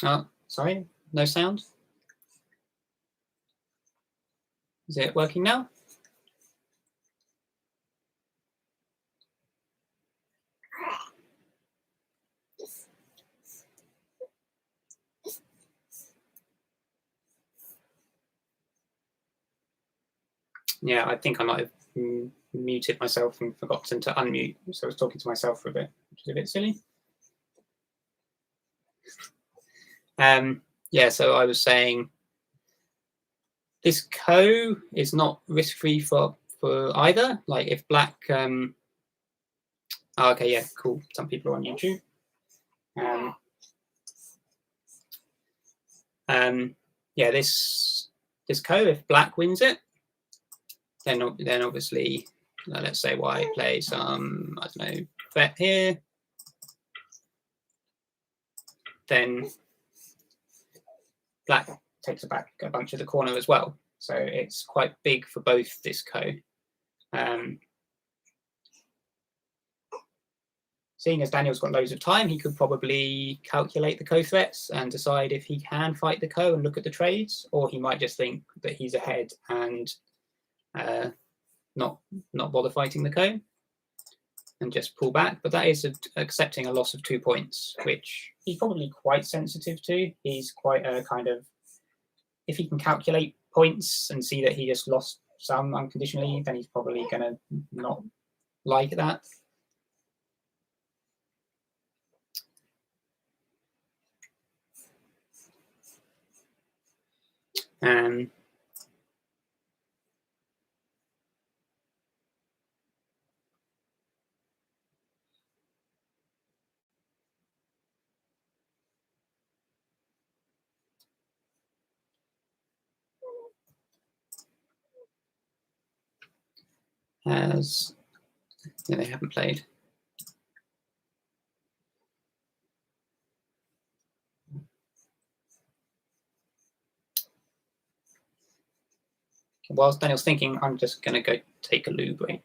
Oh, sorry, no sound. Is it working now? Yeah, I think I might have muted myself and forgotten to unmute, so I was talking to myself for a bit, which is a bit silly. Yeah, so I was saying this co is not risk-free for for either. Like if black, oh, okay, yeah, cool. Some people are on YouTube. Yeah, this ko, if black wins it, then obviously, let's say white plays some, I don't know, bet here. Then black takes back a bunch of the corner as well. So it's quite big for both this ko. Seeing as Daniel's got loads of time, he could probably calculate the ko threats and decide if he can fight the ko and look at the trades, or he might just think that he's ahead and not bother fighting the ko and just pull back. But that is accepting a loss of 2 points, which he's probably quite sensitive to. He's quite a kind of, if he can calculate points and see that he just lost some unconditionally, then he's probably going to not like that. As yeah, they haven't played. Whilst Daniel's thinking, I'm just going to go take a loo break.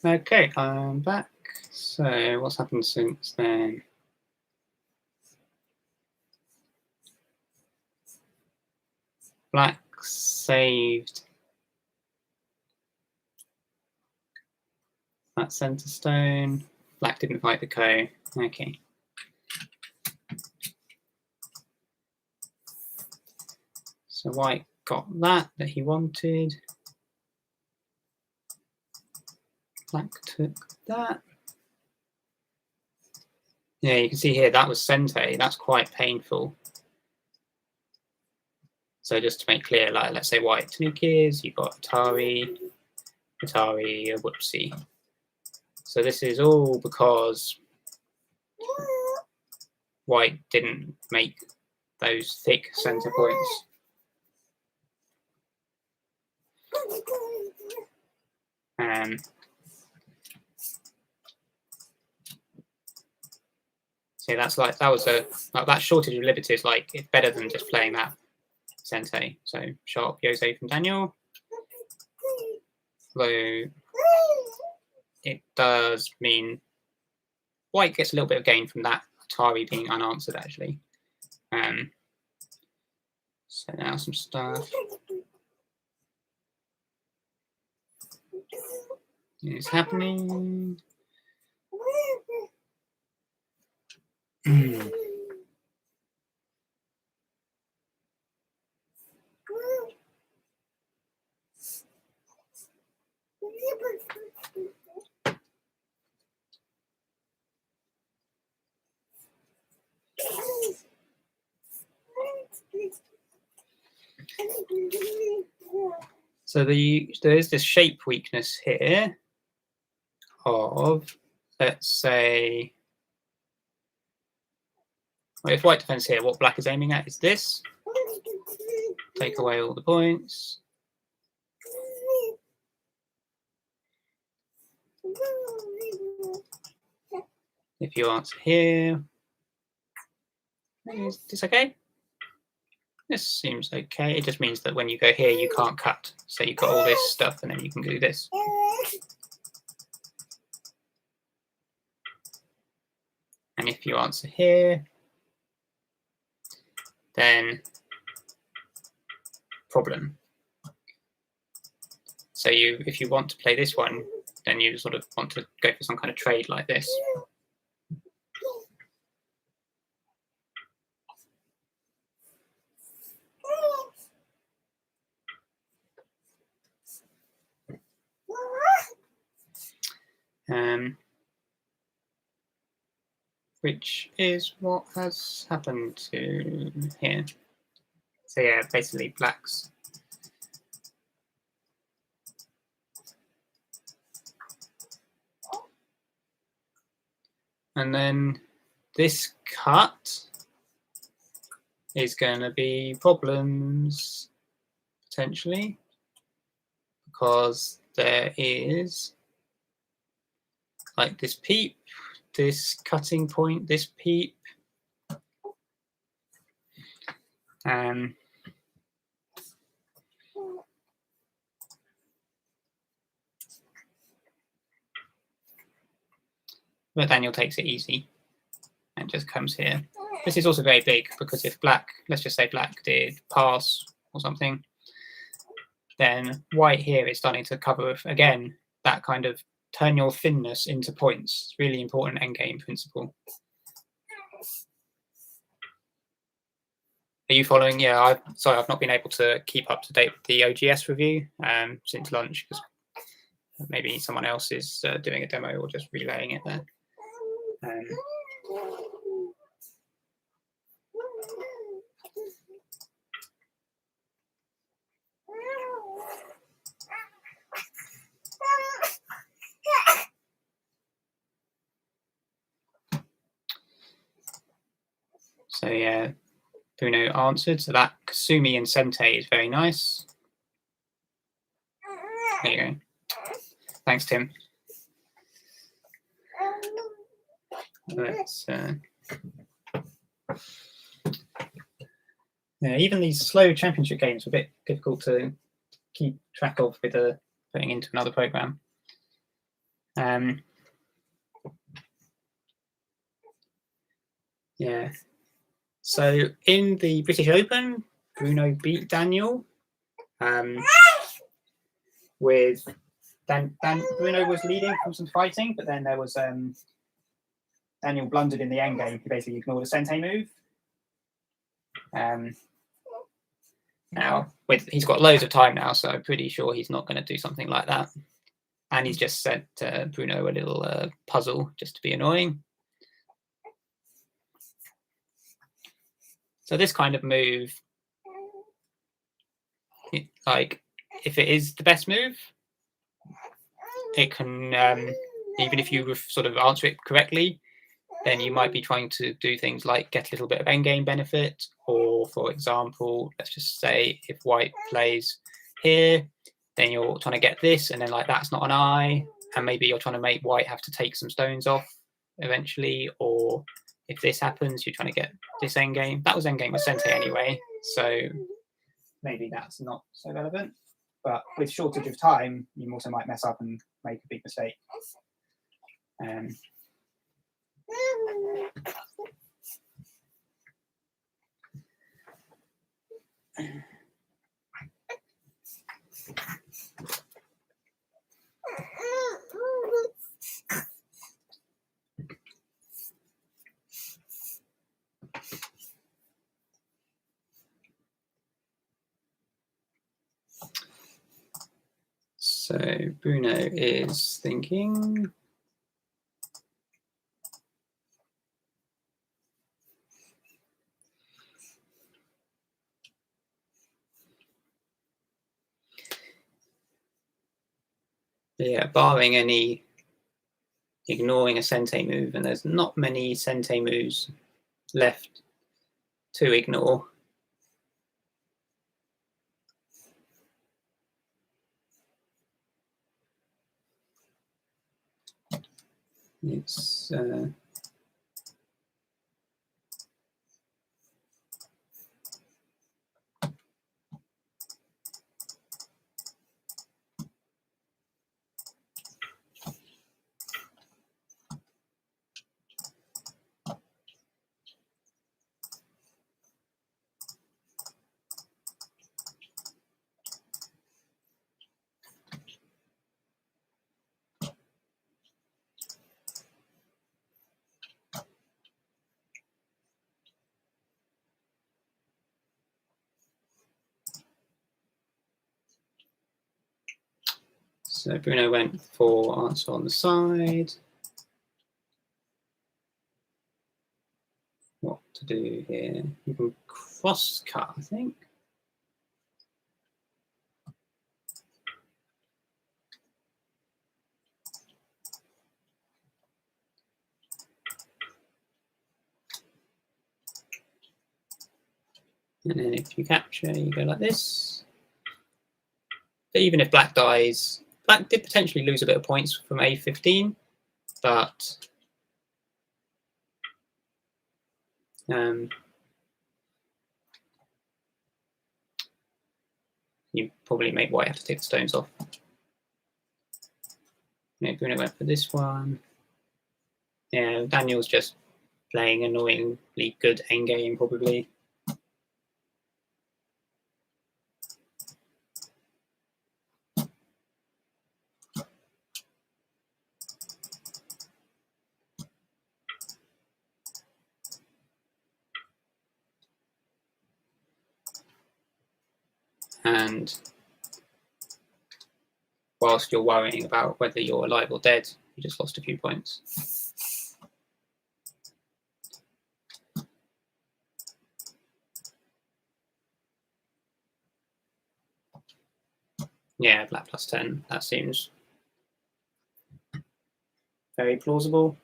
Okay, I'm back. So what's happened since then? Black saved that center stone. Black didn't fight the co. Okay. So white got that he wanted. Black took that. Yeah, you can see here that was Sente. That's quite painful. So just to make clear, like let's say white Tanukis, you've got Atari, whoopsie. So this is all because white didn't make those thick center points. So that's like that shortage of liberty is like it's better than just playing that Sente. So sharp Jose from Daniel. Though it does mean white gets a little bit of gain from that Atari being unanswered actually. So now some stuff is happening. So there is this shape weakness here of, let's say, well, if white defends here, what black is aiming at is this. Take away all the points. If you answer here, is this okay? This seems okay. It just means that when you go here, you can't cut. So you've got all this stuff, and then you can do this. And if you answer here, then problem. So if you want to play this one, then you sort of want to go for some kind of trade like this. Which is what has happened to here. So yeah, basically blacks. And then this cut is going to be problems potentially because there is like this peep, this cutting point, this peep. But Daniel takes it easy and just comes here. This is also very big because if black, let's just say black did pass or something, then white here is starting to cover, again, that kind of turn your thinness into points. It's really important endgame principle. Are you following? Yeah, sorry, I've not been able to keep up to date with the OGS review since lunch because maybe someone else is doing a demo or just relaying it there. So yeah, Bruno answered. So that Kasumi and Sente is very nice. There you go. Thanks, Tim. Let's, yeah, even these slow championship games are a bit difficult to keep track of with putting into another program. Yeah. So in the British Open, Bruno beat Daniel. With Bruno was leading from some fighting, but then there was Daniel blundered in the endgame. He basically ignored a sente move. Now he's got loads of time now, so I'm pretty sure he's not going to do something like that. And he's just sent Bruno a little puzzle just to be annoying. So this kind of move, like if it is the best move, it can, even if you sort of answer it correctly, then you might be trying to do things like get a little bit of endgame benefit, or for example, let's just say if white plays here, then you're trying to get this, and then like that's not an eye, and maybe you're trying to make white have to take some stones off eventually, or if this happens, you're trying to get this endgame. That was endgame with sente anyway, so maybe that's not so relevant. But with shortage of time, you also might mess up and make a big mistake. So Bruno is thinking. Yeah, barring any ignoring a sente move, and there's not many sente moves left to ignore. It's so Bruno went for answer on the side. What to do here? You can cross cut, I think. And then if you capture, you go like this. But even if black dies, black did potentially lose a bit of points from A15, but you probably make white have to take the stones off. Yeah, Bruno went for this one. Yeah, Daniel's just playing annoyingly good endgame, probably. And whilst you're worrying about whether you're alive or dead, you just lost a few points. Yeah, black plus 10, that seems very plausible.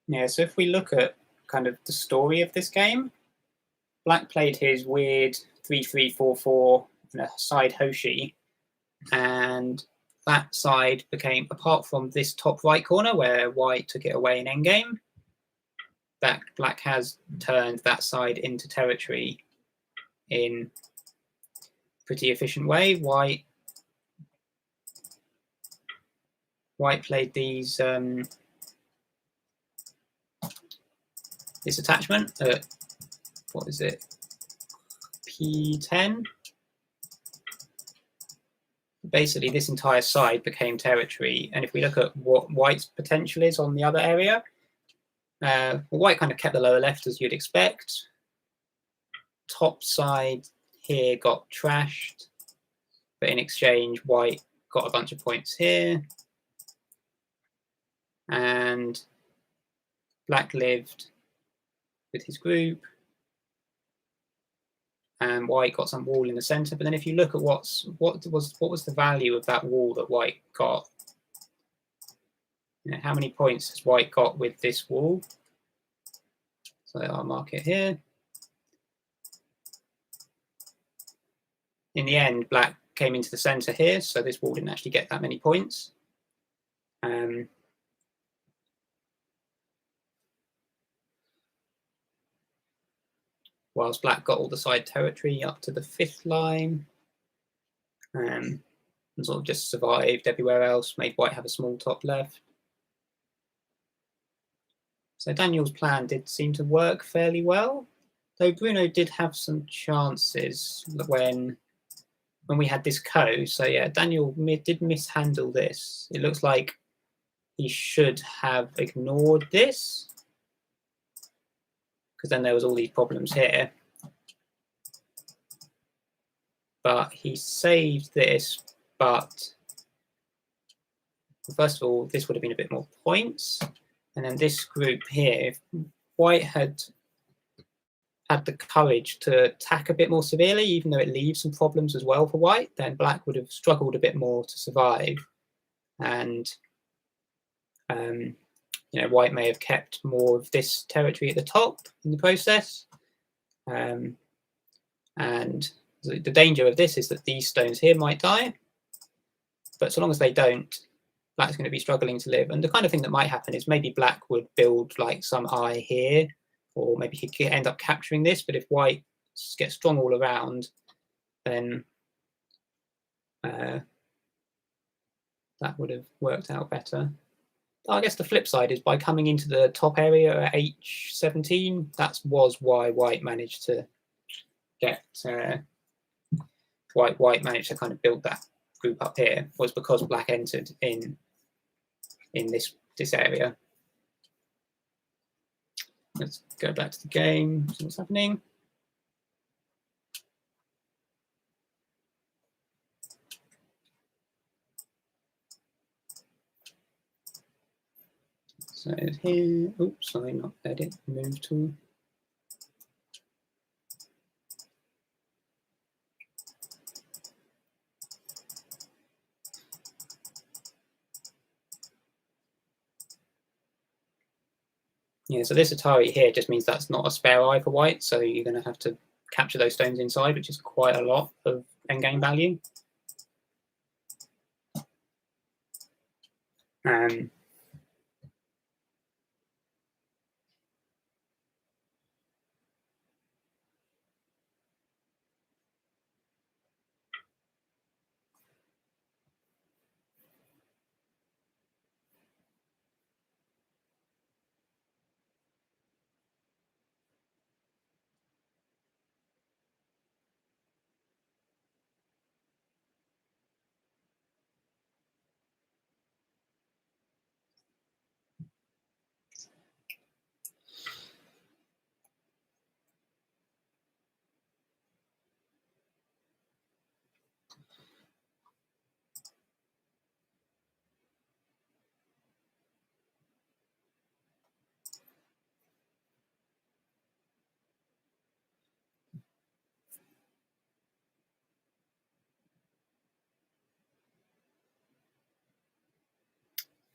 Yeah, so if we look at kind of the story of this game, Black played his weird 3-3-4-4 and a side Hoshi, and that side became, apart from this top right corner where White took it away in endgame, that Black has turned that side into territory in a pretty efficient way. White played these this attachment at, what is it, P10. Basically, this entire side became territory, and if we look at what White's potential is on the other area, well, White kind of kept the lower left as you'd expect. Top side here got trashed, but in exchange, White got a bunch of points here, and Black lived with his group, and White got some wall in the center. But then if you look at what was the value of that wall that White got, you know, how many points has White got with this wall? So I'll mark it here. In the end, Black came into the center here, so this wall didn't actually get that many points. Whilst Black got all the side territory up to the 5th line, and sort of just survived everywhere else, made White have a small top left. So Daniel's plan did seem to work fairly well, though Bruno did have some chances when we had this co. So yeah, Daniel did mishandle this. It looks like he should have ignored this, because then there was all these problems here. But he saved this, but first of all, this would have been a bit more points. And then this group here, if White had the courage to attack a bit more severely, even though it leaves some problems as well for White, then Black would have struggled a bit more to survive. And you know, White may have kept more of this territory at the top in the process. And the danger of this is that these stones here might die, but so long as they don't, Black's going to be struggling to live. And the kind of thing that might happen is maybe Black would build like some eye here, or maybe he could end up capturing this. But if White gets strong all around, then that would have worked out better. I guess the flip side is by coming into the top area at H17, that was why White managed to get White managed to kind of build that group up here, was because Black entered in this area. Let's go back to the game, see what's happening. So here, oops, sorry, not edit, move tool. Yeah, so this Atari here just means that's not a spare eye for White, so you're going to have to capture those stones inside, which is quite a lot of endgame value.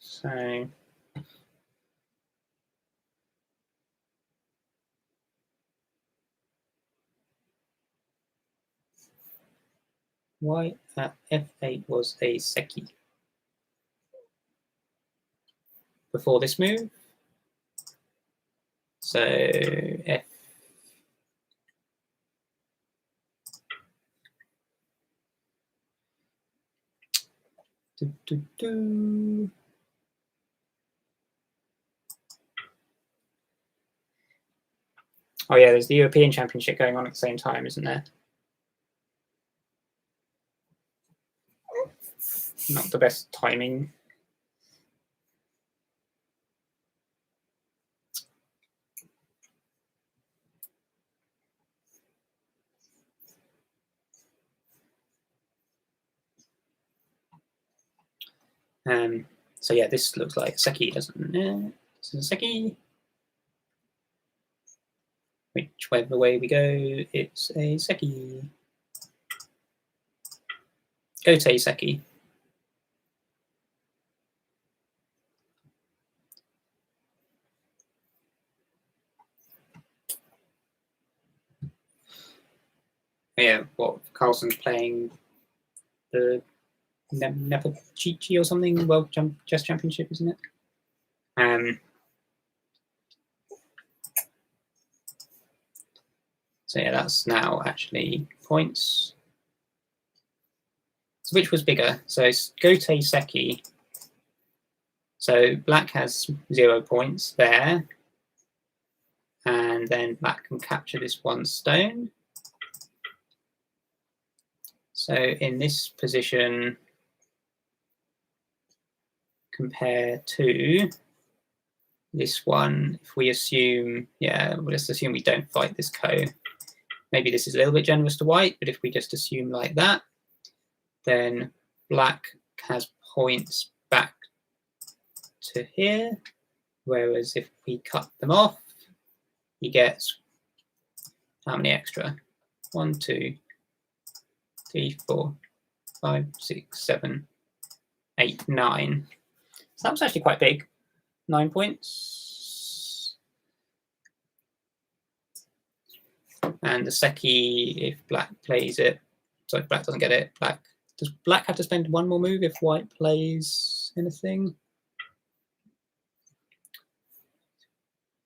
So White at f8 was a seki. Before this move, so f. Oh yeah, there's the European Championship going on at the same time, isn't there? Not the best timing. So yeah, this looks like a seki, doesn't it? This is a seki. Whichever way we go, it's a seki. Gote seki. Yeah, what Carlsen's playing the Nepochichi or something, World Chess Championship, isn't it? So yeah, that's now actually points. So which was bigger? So it's Gote seki. So black has 0 points there. And then black can capture this one stone. So in this position, compared to this one, if we assume, yeah, well, let's assume we don't fight this ko. Maybe this is a little bit generous to white, but if we just assume like that, then black has points back to here. Whereas if we cut them off, he gets how many extra? 1, 2, 3, 4, 5, 6, 7, 8, 9. So that was actually quite big. 9 points. And the seki, if black plays it, so if black doesn't get it, does black have to spend 1 more move if white plays anything?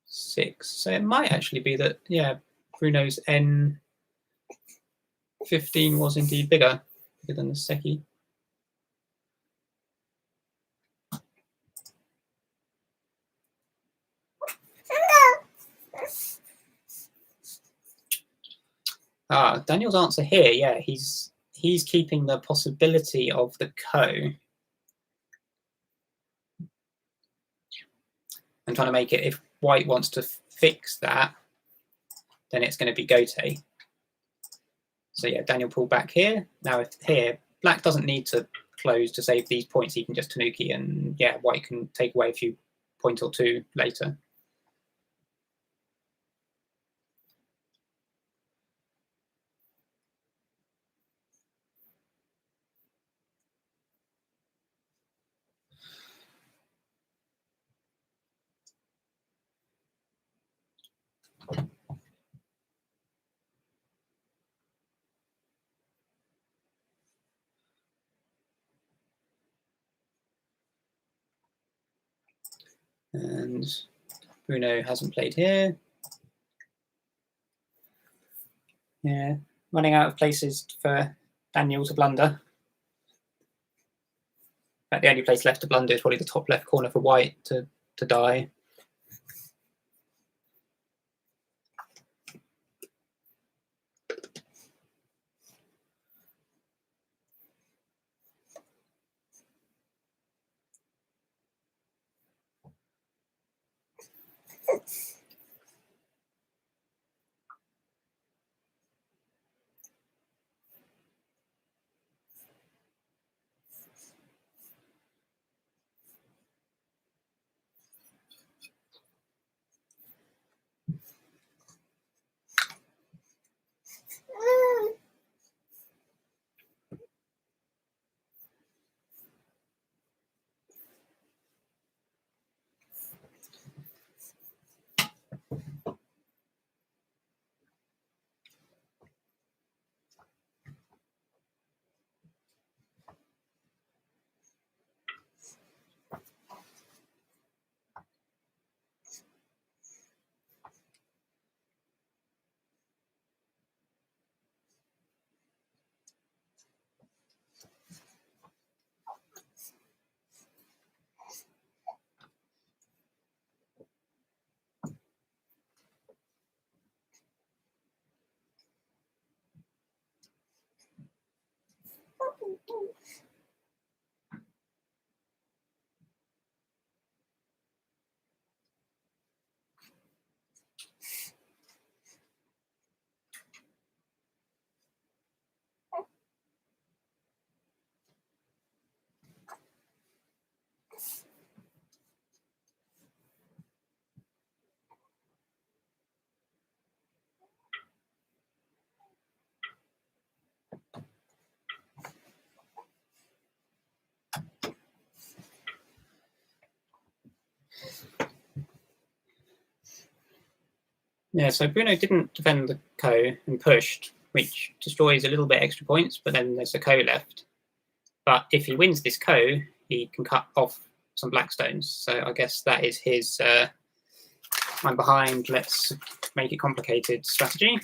6. So it might actually be that, yeah, Bruno's N15 was indeed bigger than the seki. Daniel's answer here, yeah, he's keeping the possibility of the ko. I'm trying to make it, if white wants to fix that, then it's going to be Gote. So yeah, Daniel pulled back here. Now if here, black doesn't need to close to save these points, he can just Tanuki, and yeah, white can take away a few point or two later. And Bruno hasn't played here. Yeah, running out of places for Daniel to blunder. In fact, the only place left to blunder is probably the top left corner for white to die. Yeah, so Bruno didn't defend the co and pushed, which destroys a little bit extra points, but then there's a co left. But if he wins this co, he can cut off some black stones. So I guess that is his I'm behind, let's make it complicated strategy.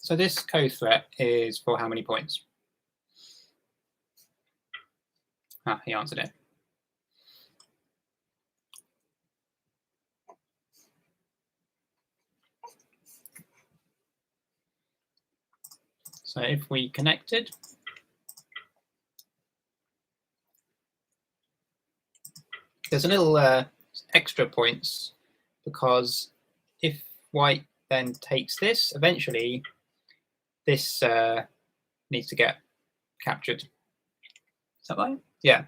So this co threat is for how many points? Ah, he answered it. So if we connected, there's a little extra points, because if white then takes this, eventually this needs to get captured. Is that right? Yeah.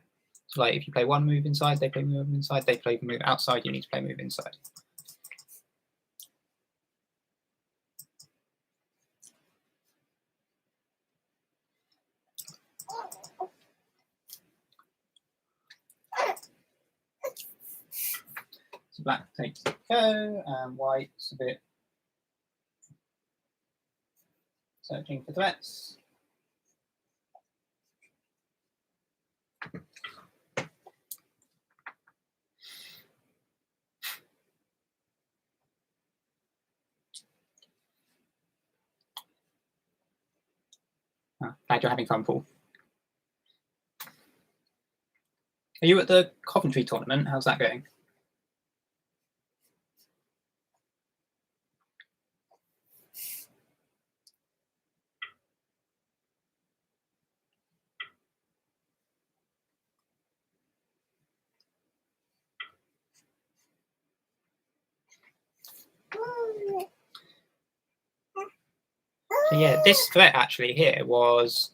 So like if you play one move inside, they play move inside, they play move outside, you need to play move inside. So black takes the go, and white's a bit searching for threats. Glad you're having fun, Paul. Are you at the Coventry tournament? How's that going? So yeah, this threat actually here was,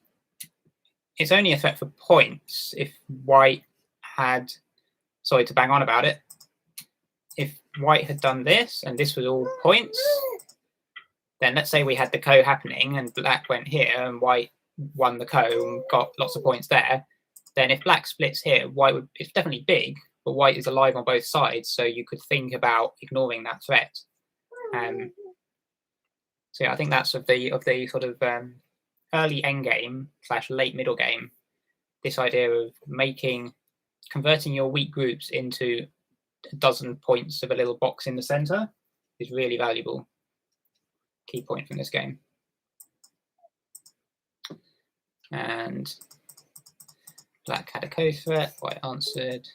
it's only a threat for points if white had, sorry to bang on about it, if white had done this and this was all points, then let's say we had the co happening and black went here and white won the co and got lots of points there, then if black splits here, white would, it's definitely big, but white is alive on both sides, so you could think about ignoring that threat. So yeah, I think that's of the sort of early endgame / late middle game, this idea of converting your weak groups into a dozen points of a little box in the center is really valuable. Key point from this game. And black had a co-threat, white answered,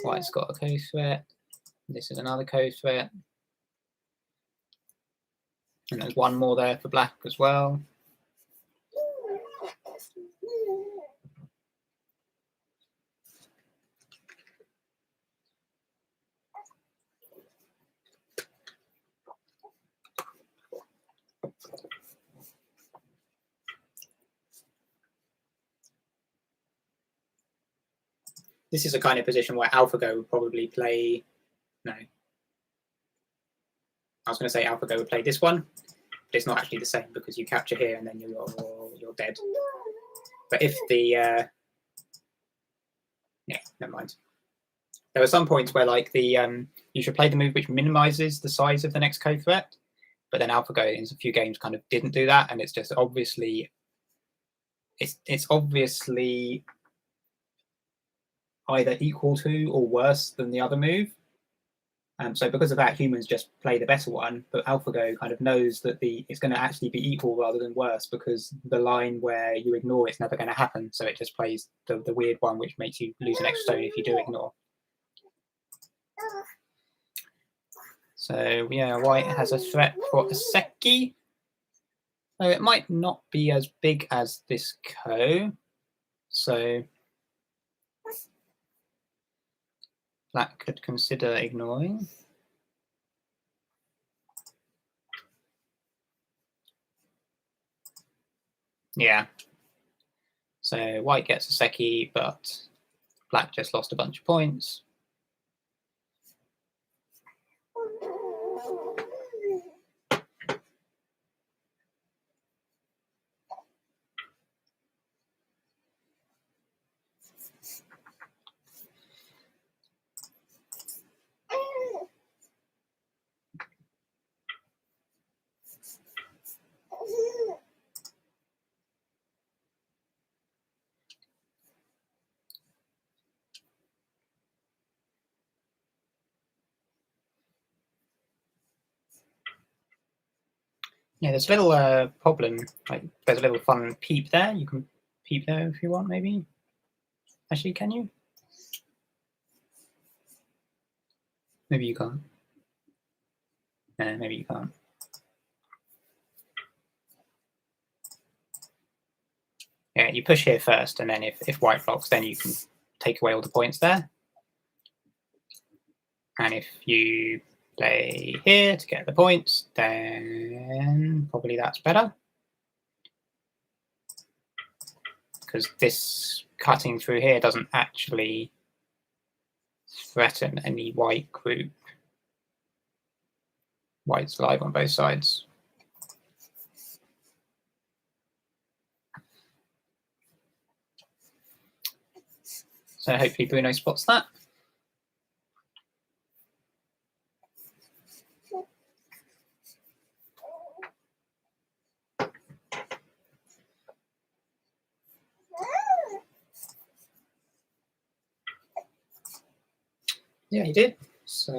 white's got a co-threat, this is another co-threat, and there's one more there for black as well. this is a kind of position where AlphaGo would probably play. No, I was going to say AlphaGo would play this one, but it's not actually the same because you capture here and then you're dead. But if the yeah, never mind. There were some points where like the you should play the move which minimizes the size of the next co-threat, but then AlphaGo in a few games kind of didn't do that, and it's just obviously it's obviously either equal to or worse than the other move. So because of that, humans just play the better one, but AlphaGo kind of knows that it's going to actually be equal rather than worse because the line where you ignore it's never going to happen. So it just plays the weird one, which makes you lose an extra stone if you do ignore. So yeah, white has a threat for a Seki. So it might not be as big as this ko. So black could consider ignoring. Yeah. So white gets a Seki, but black just lost a bunch of points. Yeah, there's a little problem. Like, there's a little fun peep there. You can peep there if you want, maybe. Actually, can you? Maybe you can't. No, maybe you can't. Yeah, you push here first, and then if white blocks, then you can take away all the points there. And if you play here to get the points, then probably that's better. Because this cutting through here doesn't actually threaten any white group. White's live on both sides. So hopefully Bruno spots that. Yeah, he did. So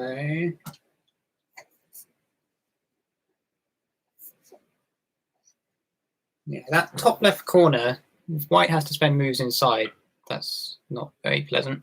yeah, that top left corner, if white has to spend moves inside, that's not very pleasant.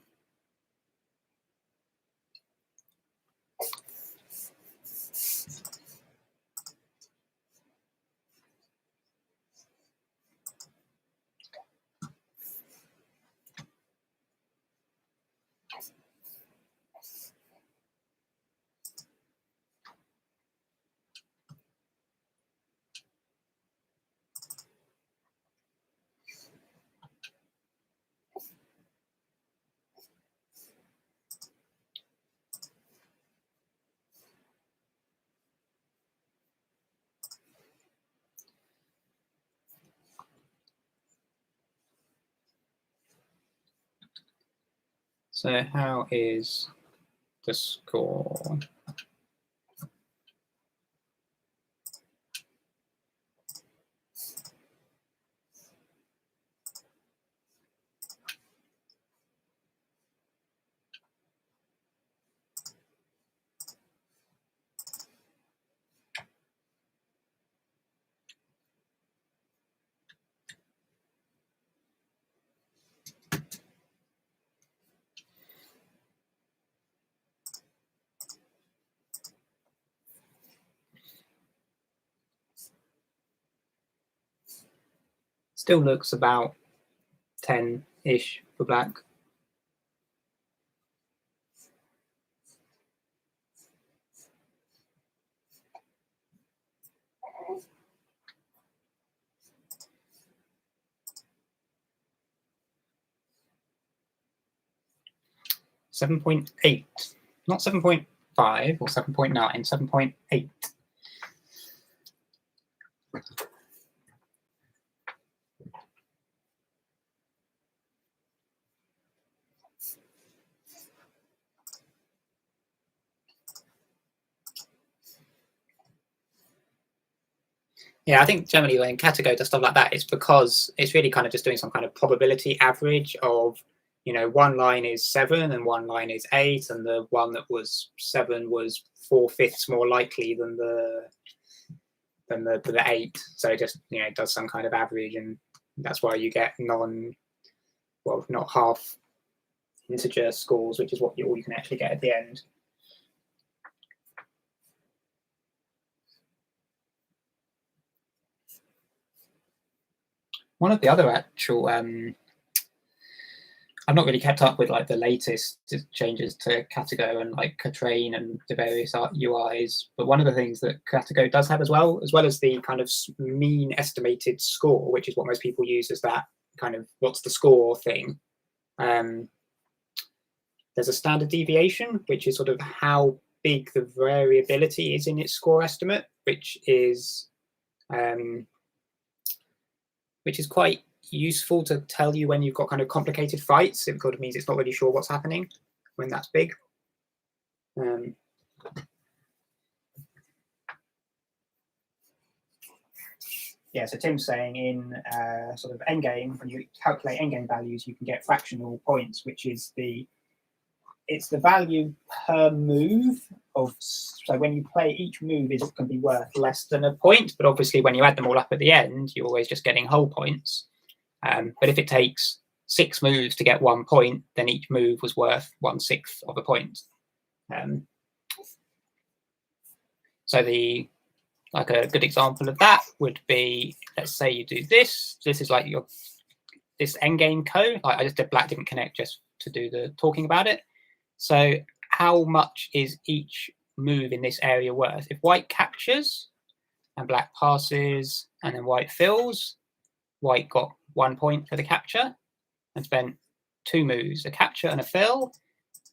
So how is the score? Still looks about 10-ish for black. 7.8, not 7.5 or 7.9, 7.8. Yeah, I think generally when Katago does stuff like that, it's because it's really kind of just doing some kind of probability average of, you know, one line is 7 and one line is 8, and the one that was 7 was 4/5 more likely than the 8. So it just, you know, it does some kind of average, and that's why you get not half integer scores, which is what all you can actually get at the end. One of the other actual, I've not really kept up with like the latest changes to Katago and like Katrain and the various UIs, but one of the things that Katago does have as well as the kind of mean estimated score, which is what most people use as that kind of what's the score thing. There's a standard deviation, which is sort of how big the variability is in its score estimate, which is quite useful to tell you when you've got kind of complicated fights. It kind of means it's not really sure what's happening when that's big. Yeah, so Tim's saying in sort of endgame, when you calculate endgame values, you can get fractional points, which is it's the value per move of, so when you play each move it can be worth less than a point, but obviously when you add them all up at the end, you're always just getting whole points. But if it takes 6 moves to get 1 point, then each move was worth 1/6 of a point. So like a good example of that would be, let's say you do this. This is like this endgame code. Like I just did black didn't connect just to do the talking about it. So how much is each move in this area worth? If white captures and black passes and then white fills, white got 1 point for the capture and spent 2 moves, a capture and a fill.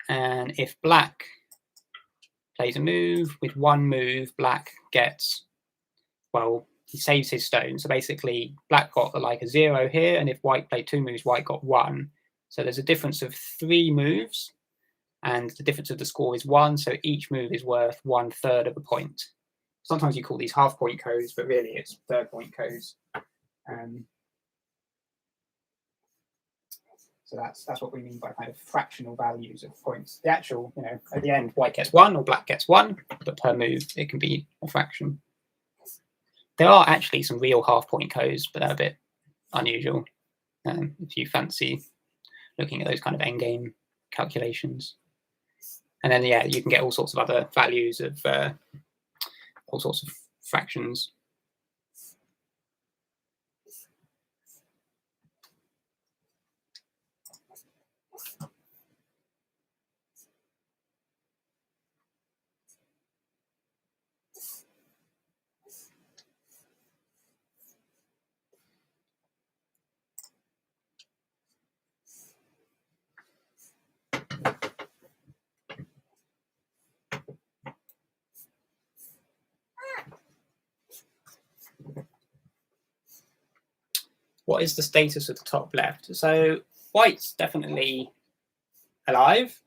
And if black plays a move with 1 move, black gets, well, he saves his stone. So basically black got like a 0 here, and if white played 2 moves, white got 1. So there's a difference of 3 moves, and the difference of the score is 1. So each move is worth 1/3 of a point. Sometimes you call these half point codes, but really it's third point codes. So that's what we mean by kind of fractional values of points. The actual, you know, at the end, white gets 1 or black gets 1, but per move it can be a fraction. There are actually some real half point codes, but they're a bit unusual if you fancy looking at those kind of endgame calculations. And then, yeah, you can get all sorts of other values of all sorts of fractions. What is the status of the top left? So white's definitely alive.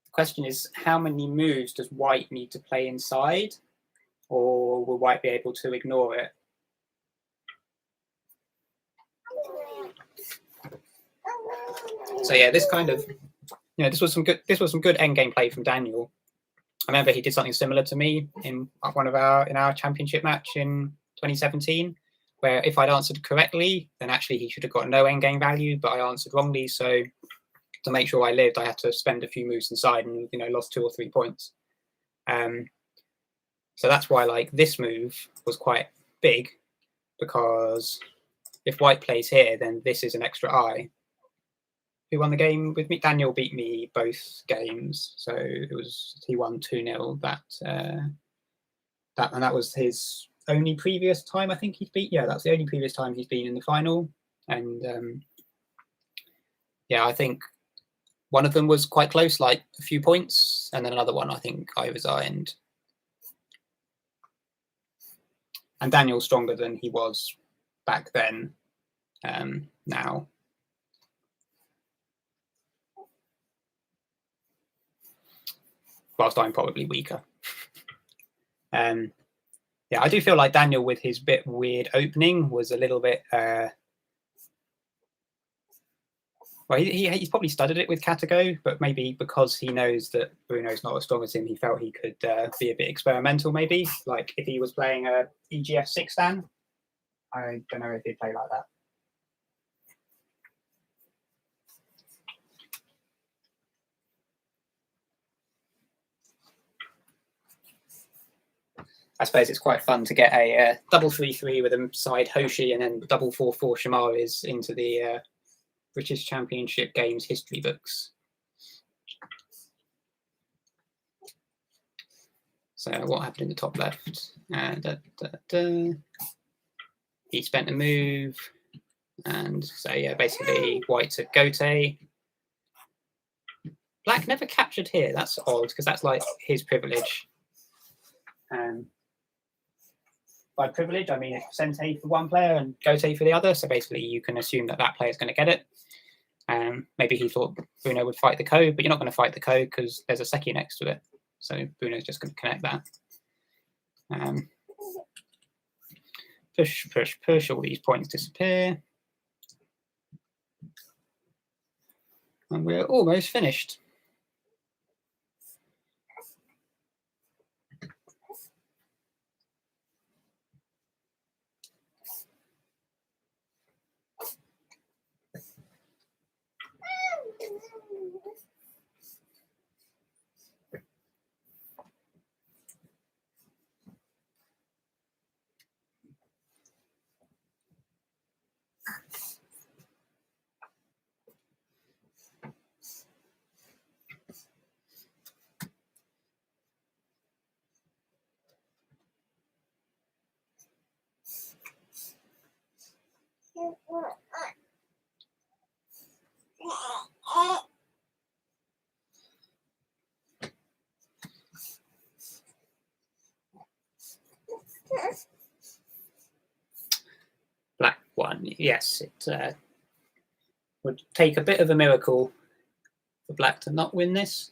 The question is, how many moves does white need to play inside, or will white be able to ignore it? So yeah, this kind of, you know, this was some good endgame play from Daniel. I remember he did something similar to me in our championship match in 2017, where if I'd answered correctly, then actually he should have got no endgame value, but I answered wrongly. So to make sure I lived, I had to spend a few moves inside and, you know, lost 2 or 3 points. So that's why like this move was quite big, because if white plays here, then this is an extra eye. Who won the game with me? Daniel beat me both games, so he won 2-0 and that was his only previous time I think he's beat. Yeah, that's the only previous time he's been in the final. And yeah, I think one of them was quite close, like a few points, and then another one, I think, either's end. And Daniel's stronger than he was back then. Now, whilst I'm probably weaker. Yeah, I do feel like Daniel, with his bit weird opening, was a little bit. Well, he's probably studied it with Katago, but maybe because he knows that Bruno's not as strong as him, he felt he could be a bit experimental, maybe. Like if he was playing a EGF 6 stand, I don't know if he'd play like that. I suppose it's quite fun to get a double 3-3 with a side Hoshi and then double 4-4 Shamaris into the British Championship Games history books. So what happened in the top left? He spent a move, and so yeah, basically white took Gote. Black never captured here. That's odd because that's like his privilege. By privilege, I mean it's Sente for one player and Gote for the other. So basically, you can assume that that player is going to get it. Maybe he thought Bruno would fight the code, but you're not going to fight the code because there's a Seki next to it. So Bruno's just going to connect that. Push, push, push. All these points disappear. And we're almost finished. Black one, yes, it would take a bit of a miracle for Black to not win this.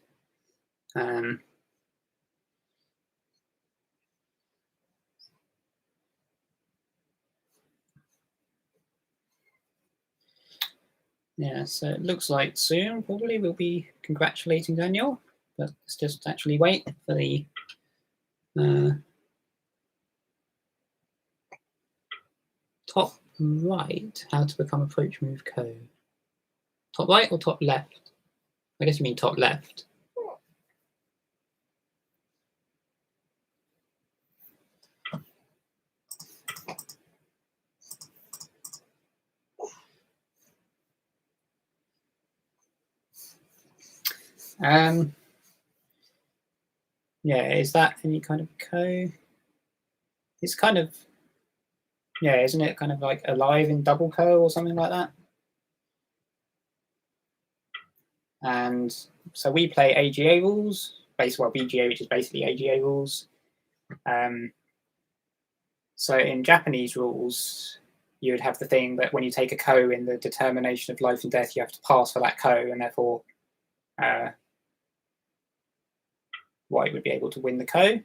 Yeah, so it looks like soon probably we'll be congratulating Daniel, but let's just actually wait for the top right, how to become approach move code. Top right or top left? I guess you mean top left. Yeah, is that any kind of code? It's kind of, yeah, isn't it kind of like alive in double co or something like that? And so we play AGA rules, well, BGA, which is basically AGA rules. So in Japanese rules, you would have the thing that when you take a ko in the determination of life and death, you have to pass for that ko, and therefore white would be able to win the ko.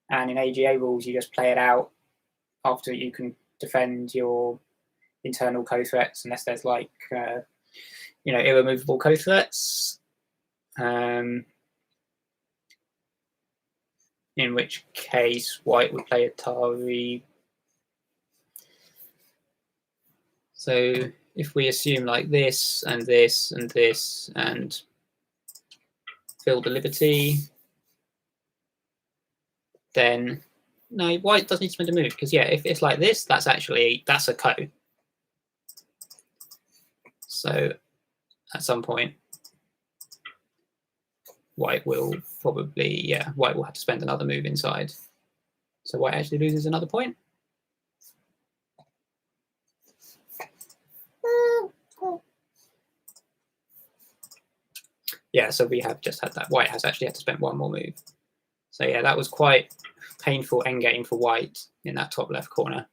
And in AGA rules, you just play it out after you can defend your internal ko threats, unless there's like irremovable ko threats. In which case white would play Atari. So if we assume like this and this and this and fill the liberty, then no, white doesn't need to spend a move because yeah, if it's like this, that's a ko. So at some point, white will probably, white will have to spend another move inside. So white actually loses another point. Yeah, so we have just had that. White has actually had to spend one more move. So yeah, that was quite painful endgame for white in that top left corner.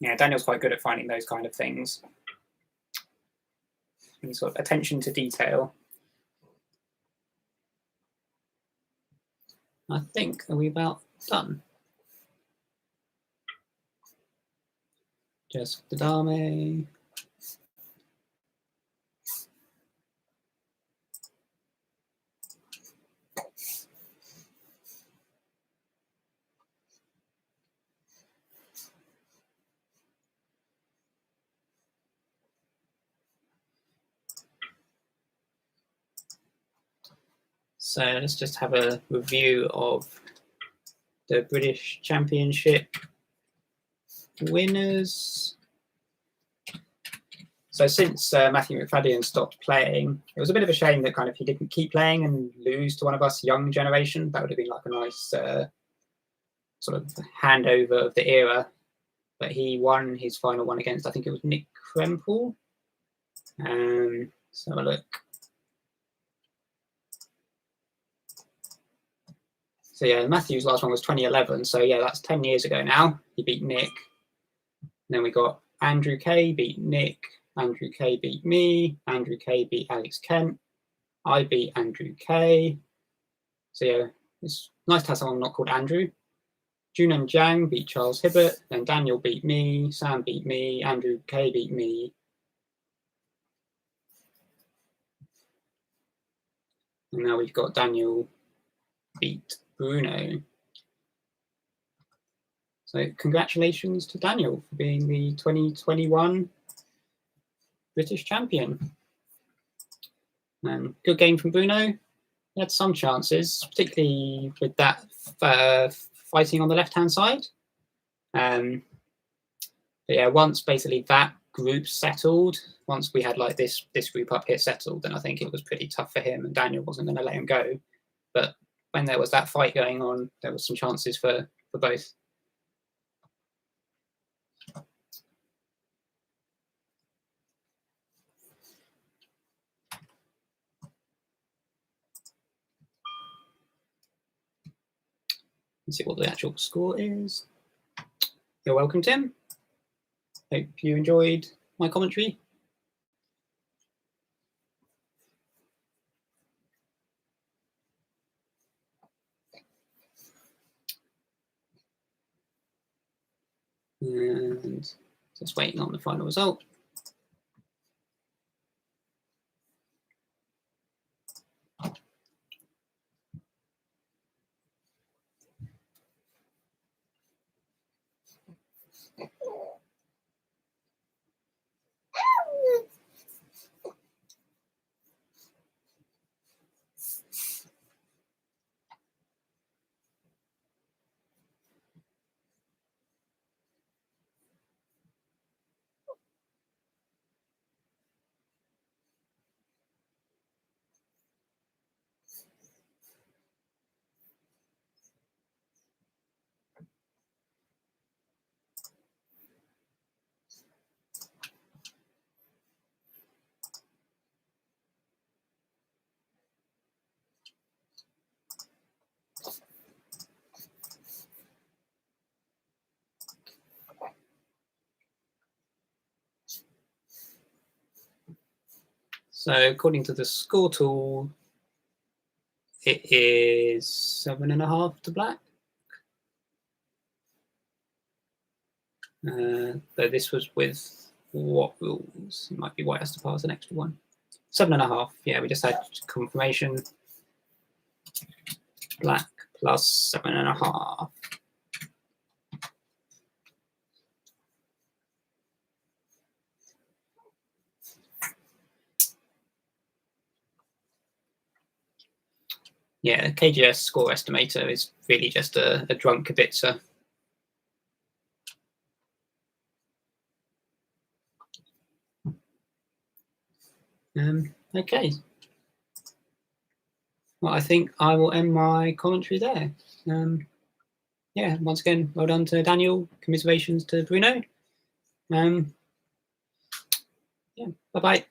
Yeah, Daniel's quite good at finding those kind of things. And sort of attention to detail. I think, are we about done? Just the dame. So let's just have a review of the British Championship winners. So since Matthew McFadden stopped playing, it was a bit of a shame that kind of he didn't keep playing and lose to one of us young generation. That would have been like a nice sort of handover of the era. But he won his final one against, I think it was Nick Krempel. Let's have a look. So yeah, Matthew's last one was 2011. So yeah, that's 10 years ago now. He beat Nick. And then we got Andrew Kay beat Nick. Andrew Kay beat me. Andrew Kay beat Alex Kent. I beat Andrew Kay. So yeah, it's nice to have someone not called Andrew. Junan Jiang beat Charles Hibbert. Then Daniel beat me. Sam beat me. Andrew Kay beat me. And now we've got Daniel beat Bruno. So congratulations to Daniel for being the 2021 British champion. Good game from Bruno. He had some chances, particularly with that fighting on the left-hand side. But yeah, once basically that group settled, once we had like this group up here settled, then I think it was pretty tough for him, and Daniel wasn't going to let him go. But when there was that fight going on, there was some chances for both. Let's see what the actual score is. You're welcome, Tim. Hope you enjoyed my commentary. And just waiting on the final result. So according to the score tool, it is 7.5 to black. Though this was with what rules? It might be white has to pass an extra one. 7.5. Yeah, we just had confirmation. Black plus 7.5. Yeah, KGS score estimator is really just a drunk kibitzer. Okay. Well, I think I will end my commentary there. Yeah, once again, well done to Daniel. Commiserations to Bruno. Yeah, bye-bye.